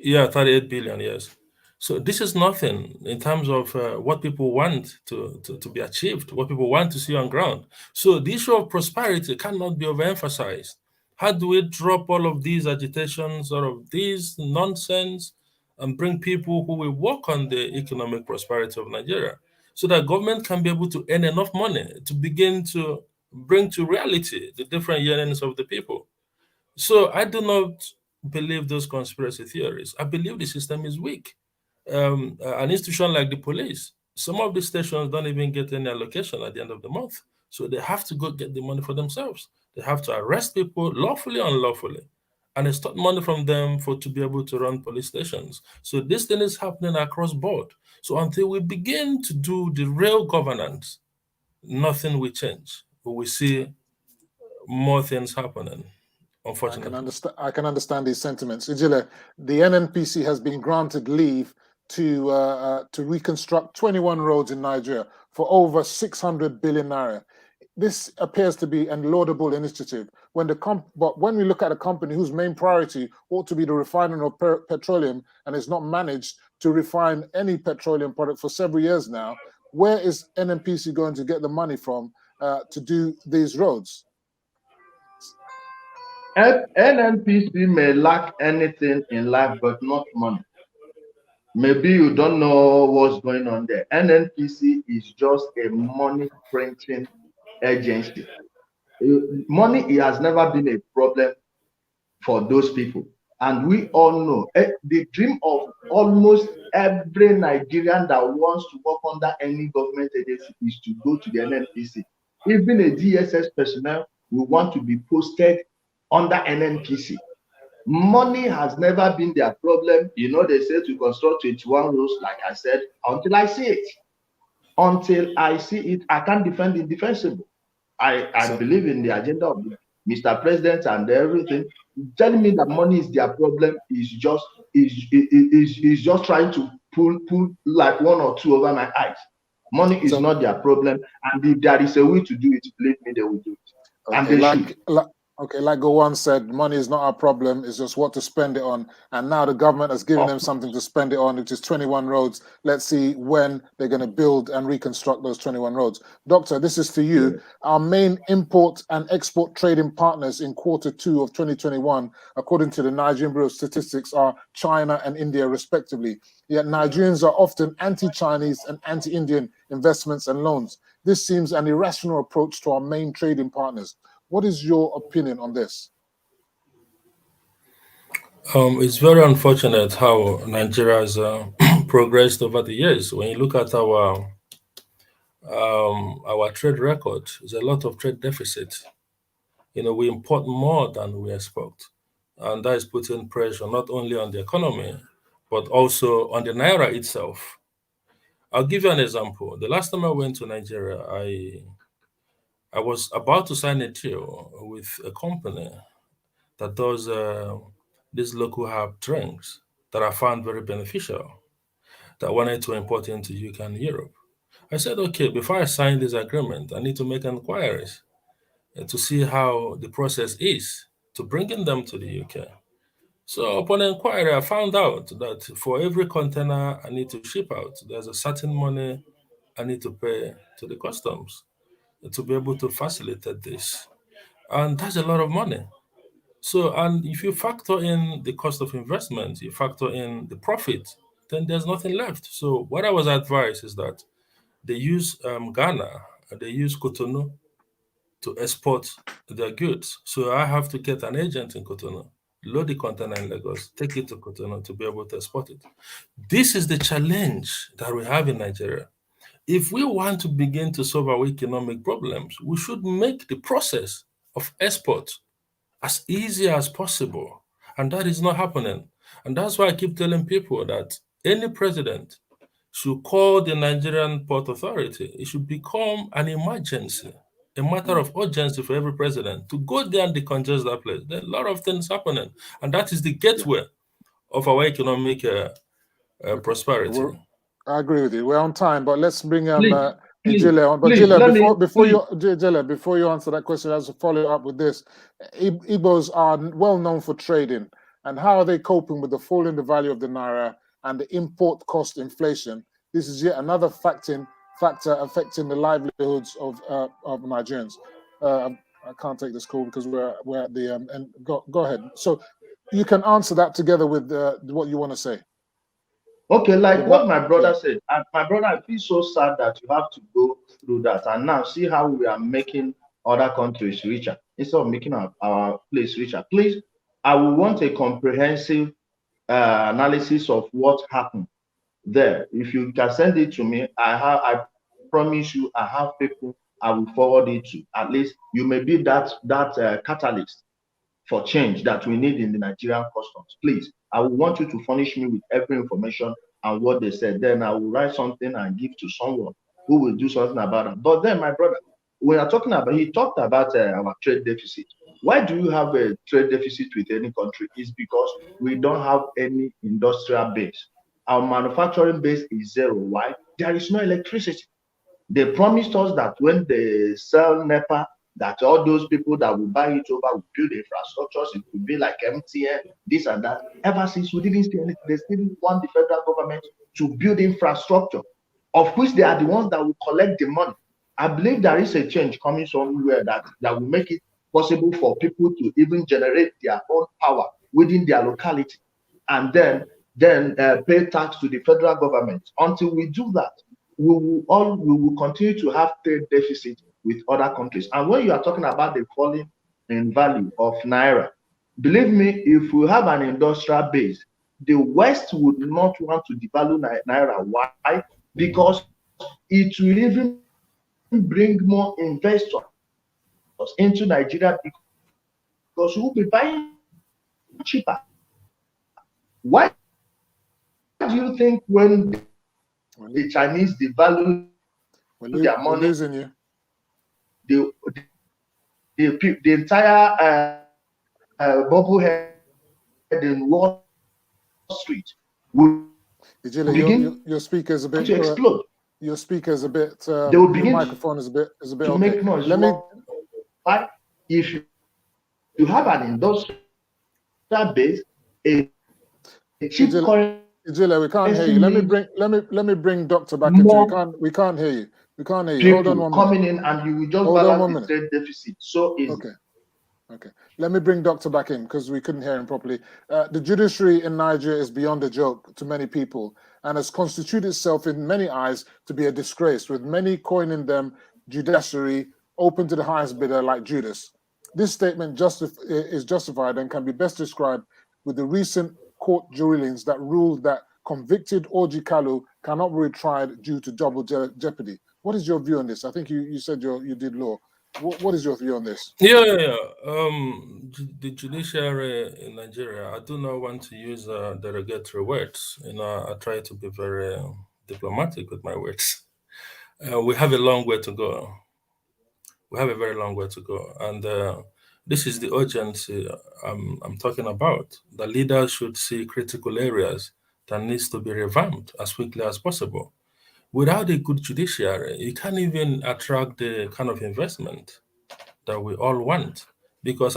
Yeah, 38 billion, yes. So this is nothing in terms of what people want to be achieved, what people want to see on ground. So the issue of prosperity cannot be overemphasized. How do we drop all of these agitations, all of these nonsense, and bring people who will work on the economic prosperity of Nigeria, so that government can be able to earn enough money to begin to bring to reality the different yearnings of the people? So I do not believe those conspiracy theories. I believe the system is weak. An institution like the police, some of the stations don't even get any allocation at the end of the month. So they have to go get the money for themselves. They have to arrest people lawfully or unlawfully and extort money from them to be able to run police stations. So this thing is happening across board. So until we begin to do the real governance, nothing will change. But we see more things happening, unfortunately. I can understand these sentiments. Ijile, the NNPC has been granted leave to reconstruct 21 roads in Nigeria for over 600 billion naira. this appears to be a laudable initiative. But when we look at a company whose main priority ought to be the refining of petroleum and is not managed to refine any petroleum product for several years now, where is NNPC going to get the money from to do these roads? NNPC may lack anything in life, but not money. Maybe you don't know what's going on there. NNPC is just a money printing agency. Money has never been a problem for those people. And we all know the dream of almost every Nigerian that wants to work under any government agency is to go to the NNPC. Even a DSS personnel will want to be posted under NNPC. Money has never been their problem. You know, they say to construct 21 roads, like I said, until I see it. Until I see it, I can't defend the indefensible. I believe in the agenda of Mr. President and everything. Telling me that money is their problem is just trying to pull like one or two over my eyes. Money is not their problem, and if there is a way to do it, believe me, they will do it. And they should. Like Gowon said, money is not our problem, it's just what to spend it on. And now the government has given them something to spend it on, which is 21 roads. Let's see when they're going to build and reconstruct those 21 roads. Doctor, this is for you. Yeah. Our main import and export trading partners in Q2 of 2021, according to the Nigerian Bureau of Statistics, are China and India, respectively. Yet Nigerians are often anti-Chinese and anti-Indian investments and loans. This seems an irrational approach to our main trading partners. What is your opinion on this? It's very unfortunate how Nigeria has progressed over the years. When you look at our trade record, there's a lot of trade deficit. You know, we import more than we export, and that is putting pressure not only on the economy, but also on the Naira itself. I'll give you an example. The last time I went to Nigeria, I was about to sign a deal with a company that does these local herb drinks that I found very beneficial, that wanted to import into UK and Europe. I said, okay, before I sign this agreement, I need to make inquiries to see how the process is to bringing them to the UK. So upon inquiry, I found out that for every container I need to ship out, there's a certain money I need to pay to the customs to be able to facilitate this. And that's a lot of money. So, and if you factor in the cost of investment, you factor in the profit, then there's nothing left. So what I was advised is that they use Ghana, they use Cotonou to export their goods. So I have to get an agent in Cotonou, load the container in Lagos, take it to Cotonou to be able to export it. This is the challenge that we have in Nigeria. If we want to begin to solve our economic problems, we should make the process of export as easy as possible. And that is not happening. And that's why I keep telling people that any president should call the Nigerian Port Authority. It should become an emergency, a matter of urgency for every president to go there and decongest that place. There are a lot of things happening. And that is the gateway of our economic prosperity. I agree with you. We're on time, but let's bring Ijele on. But Ijele, before you answer that question, as a follow up with this, Igbos are well known for trading, and how are they coping with the fall in the value of the naira and the import cost inflation? This is yet another factor affecting the livelihoods of Nigerians. I can't take this call because we're at the and go ahead. So you can answer that together with what you want to say. Okay, like what my brother said, and my brother, I feel so sad that you have to go through that, and now see how we are making other countries richer instead of making our place richer. Please, I will want a comprehensive analysis of what happened there. If you can send it to me, I promise you, I have people I will forward it to. At least you may be that catalyst for change that we need in the Nigerian customs. Please, I will want you to furnish me with every information and what they said. Then I will write something and give to someone who will do something about it. But then, my brother, we are talking about, he talked about our trade deficit. Why do you have a trade deficit with any country? It's because we don't have any industrial base. Our manufacturing base is zero. Why? There is no electricity. They promised us that when they sell NEPA, that all those people that will buy it over will build infrastructures. It will be like MTN, this and that. Ever since, we didn't see anything. They still want the federal government to build infrastructure, of which they are the ones that will collect the money. I believe there is a change coming somewhere that will make it possible for people to even generate their own power within their locality, and then pay tax to the federal government. Until we do that, we will continue to have trade deficit with other countries. And when you are talking about the falling in value of naira, believe me, if we have an industrial base, the West would not want to devalue naira. Why? Because it will even bring more investors into Nigeria, because we will be buying cheaper. Why do you think when the Chinese devalue their money, the entire bubblehead in Wall Street will begin your speaker is a bit to explode? Your speaker is a bit. They will begin your microphone is a bit. to okay. make noise. Let me. If you have an industrial base, a cheap currency. Ijile, we can't hear you. Let me bring Doctor back into. We can't hear you. We can't hear you. Hold on 1 minute. Coming in, and you will just balance the trade deficit. So easy. Okay. Let me bring Doctor back in, because we couldn't hear him properly. The judiciary in Nigeria is beyond a joke to many people, and has constituted itself in many eyes to be a disgrace, with many coining them judiciary open to the highest bidder like Judas. This statement is justified and can be best described with the recent court rulings that ruled that convicted Orji Kalu cannot be retried due to double jeopardy. What is your view on this? I think you said you did law. What is your view on this? Yeah. The judiciary in Nigeria, I do not want to use derogatory words. I try to be very diplomatic with my words. We have a long way to go. We have a very long way to go, and this is the urgency I'm talking about. The leaders should see critical areas that needs to be revamped as quickly as possible. Without a good judiciary, you can't even attract the kind of investment that we all want. Because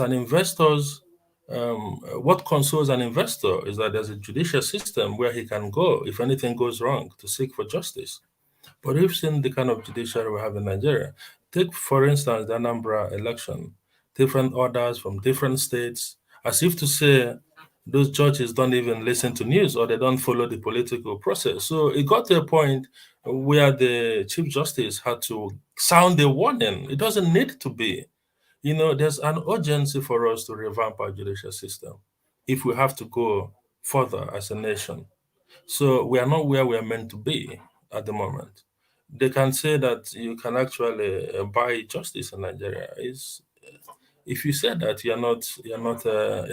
what consoles an investor is that there's a judicial system where he can go if anything goes wrong to seek for justice. But we've seen the kind of judiciary we have in Nigeria. Take, for instance, the ANAMBRA election, different orders from different states, as if to say those judges don't even listen to news or they don't follow the political process. So it got to a point where the Chief Justice had to sound a warning. It doesn't need to be. There's an urgency for us to revamp our judicial system if we have to go further as a nation. So we are not where we are meant to be at the moment. They can say that you can actually buy justice in Nigeria. If you say that, you're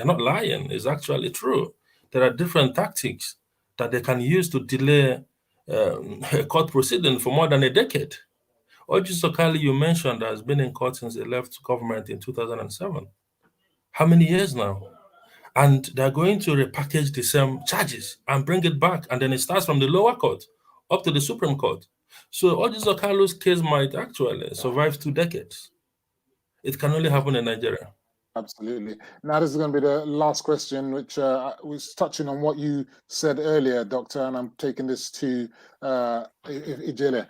not lying. It's actually true. There are different tactics that they can use to delay a court proceeding for more than a decade. Orji Sokali, you mentioned, has been in court since he left government in 2007. How many years now? And they're going to repackage the same charges and bring it back. And then it starts from the lower court up to the Supreme Court. So Orji Sokali's case might actually survive 2 decades. It can only happen in Nigeria. Absolutely. Now, this is going to be the last question, which was touching on what you said earlier, Doctor, and I'm taking this to Ijele.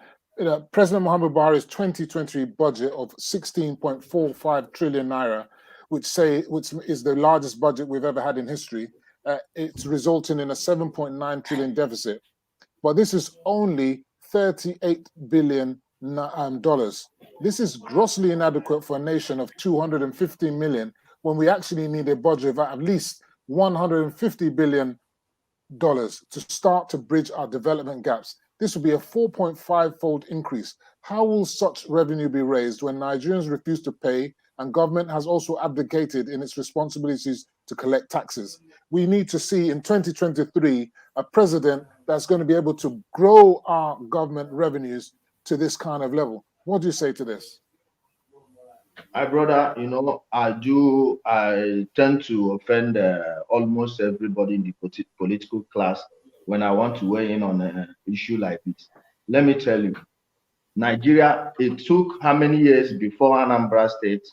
President Muhammadu Buhari's 2020 budget of 16.45 trillion naira, which is the largest budget we've ever had in history, it's resulting in a 7.9 trillion deficit. But this is only $38 billion. This is grossly inadequate for a nation of 250 million when we actually need a budget of at least $150 billion to start to bridge our development gaps. This will be a 4.5-fold increase. How will such revenue be raised when Nigerians refuse to pay and government has also abdicated in its responsibilities to collect taxes? We need to see in 2023 a president that's going to be able to grow our government revenues to this kind of level. What do you say to this? My brother, I tend to offend almost everybody in the political class when I want to weigh in on an issue like this. Let me tell you, Nigeria, it took how many years before Anambra State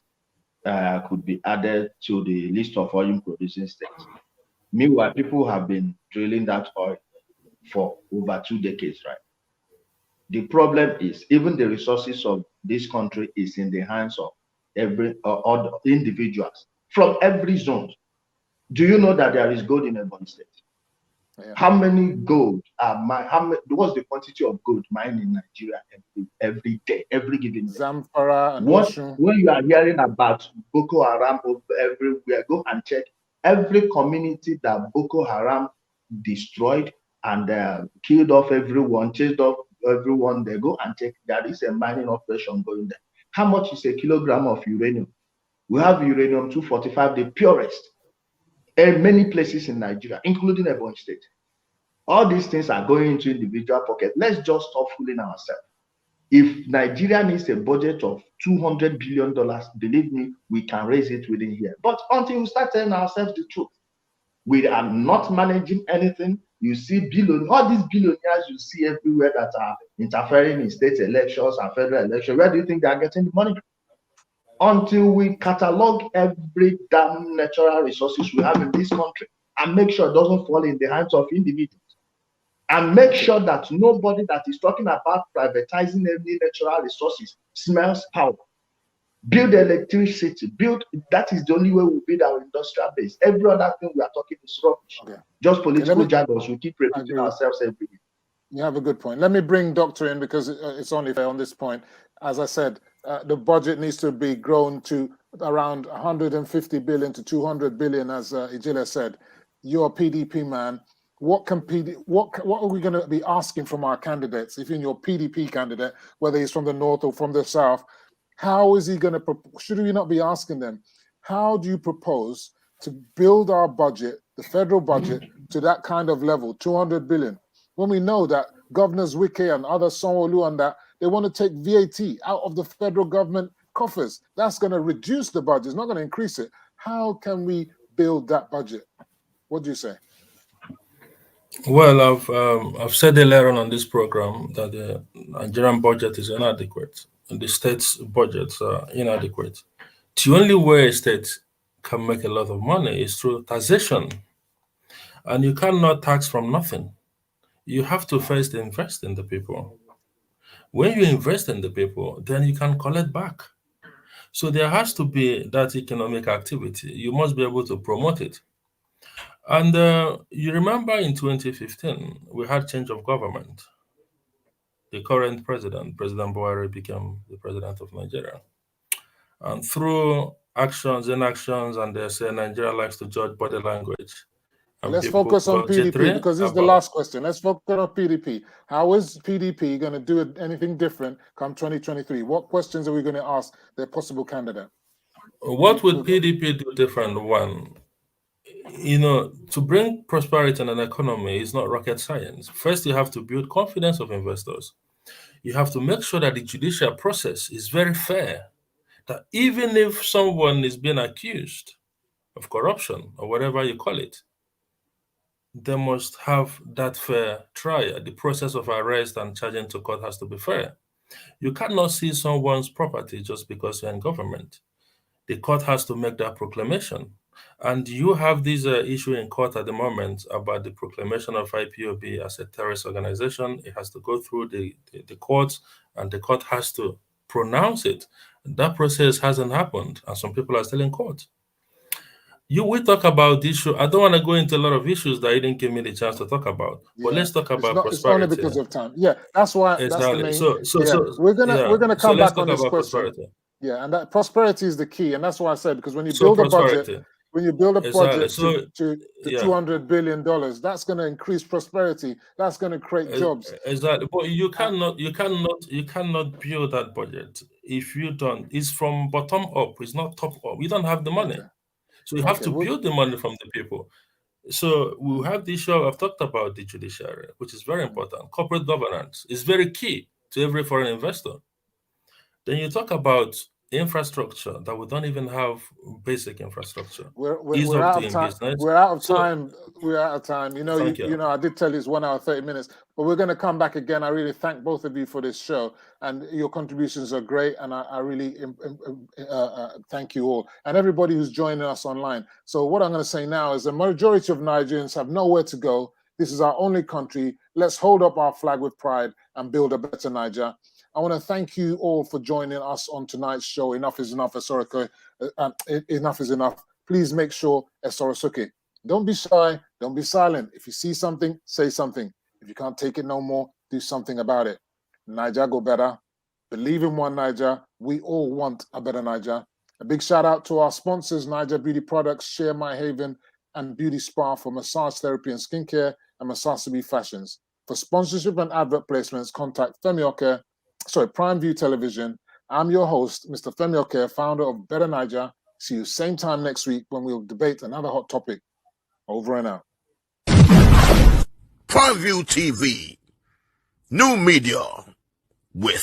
could be added to the list of oil producing states? Meanwhile, people have been drilling that oil for over 2 decades, right? The problem is even the resources of this country is in the hands of every individuals from every zone. Do you know that there is gold in Ebonyi State? Yeah. How many gold are what's the quantity of gold mined in Nigeria every day, every given day? Zamfara and when you are hearing about Boko Haram everywhere, go and check every community that Boko Haram destroyed and killed off everyone, chased off everyone. They go and check. There is a mining operation going there. How much is a kilogram of uranium? We have uranium 245, the purest, in many places in Nigeria, including Ebonyi State. All these things are going into individual pockets. Let's just stop fooling ourselves. If Nigeria needs a budget of $200 billion, believe me, we can raise it within here. But until we start telling ourselves the truth, we are not managing anything. You see all these billionaires you see everywhere that are interfering in state elections and federal elections. Where do you think they are getting the money? Until we catalog every damn natural resources we have in this country and make sure it doesn't fall in the hands of individuals, and make sure that nobody that is talking about privatizing any natural resources smells power. Build electricity, that is the only way we build our industrial base. Every other thing we are talking is rubbish. Okay. Just political jargons. We keep repeating ourselves every day. You have a good point. Let me bring Doctor in because it's only fair on this point. As I said, the budget needs to be grown to around 150 billion to 200 billion, as Ijile said. You're a PDP man. What are we going to be asking from our candidates? If you're your PDP candidate, whether he's from the north or from the south, how is he going to? Should we not be asking them? How do you propose to build our budget, the federal budget, to that kind of level, 200 billion? When we know that Governors Wike and other Sanwo-Olu and that they want to take VAT out of the federal government coffers, that's going to reduce the budget. It's not going to increase it. How can we build that budget? What do you say? Well, I've said earlier on this program that the Nigerian budget is inadequate and the state's budgets are inadequate. The only way a state can make a lot of money is through taxation, and you cannot tax from nothing. You have to first invest in the people. When you invest in the people, then you can collect back. So there has to be that economic activity. You must be able to promote it. And you remember in 2015, we had change of government. The current president, President Buhari, became the president of Nigeria. And through actions, inactions, and they say Nigeria likes to judge body language. Let's focus on PDP because this is the last question. Let's focus on PDP. How is PDP going to do anything different come 2023? What questions are we going to ask their possible candidate? What would PDP do different? One, to bring prosperity in an economy is not rocket science. First, you have to build confidence of investors. You have to make sure that the judicial process is very fair, that even if someone is being accused of corruption or whatever you call it, they must have that fair trial. The process of arrest and charging to court has to be fair. You cannot seize someone's property just because you're in government. The court has to make that proclamation. And you have this issue in court at the moment about the proclamation of IPOB as a terrorist organization. It has to go through the courts, and the court has to pronounce it. That process hasn't happened, and some people are still in court. We talk about this issue. I don't want to go into a lot of issues that you didn't give me the chance to talk about. But let's talk about prosperity. It's only because of time. Yeah, that's why. Exactly. That's the main. We're gonna come back on this question. Yeah, and that prosperity is the key, and that's why I said, because when you build a budget, to $200 billion, that's going to increase prosperity. That's going to create jobs. Exactly, but you cannot build that budget if you don't. It's from bottom up. It's not top up. We don't have the money. Okay. So you have to build the money from the people. So we have this show. I've talked about the judiciary, which is very important. Corporate governance is very key to every foreign investor. Then you talk about infrastructure that we don't even have basic infrastructure. We're out of time. Business. We're out of time. We're out of time. You know, Thank you know, I did tell you it's 1 hour, 30 minutes, but we're going to come back again. I really thank both of you for this show, and your contributions are great. And I really thank you all and everybody who's joining us online. So what I'm going to say now is the majority of Nigerians have nowhere to go. This is our only country. Let's hold up our flag with pride and build a better Niger. I want to thank you all for joining us on tonight's show. Enough is enough, Soro. Enough is enough. Please make sure, Soro, don't be shy, don't be silent. If you see something, say something. If you can't take it no more, do something about it. Niger go better. Believe in one Niger. We all want a better Niger. A big shout out to our sponsors, Niger Beauty Products, Share My Haven, and Beauty Spa for massage therapy and skincare, and Masasabi Fashions. For sponsorship and advert placements, contact Prime View Television. I'm your host, Mr. Femi Oke, founder of Better Niger. See you same time next week when we'll debate another hot topic. Over and out. Prime View TV, new media with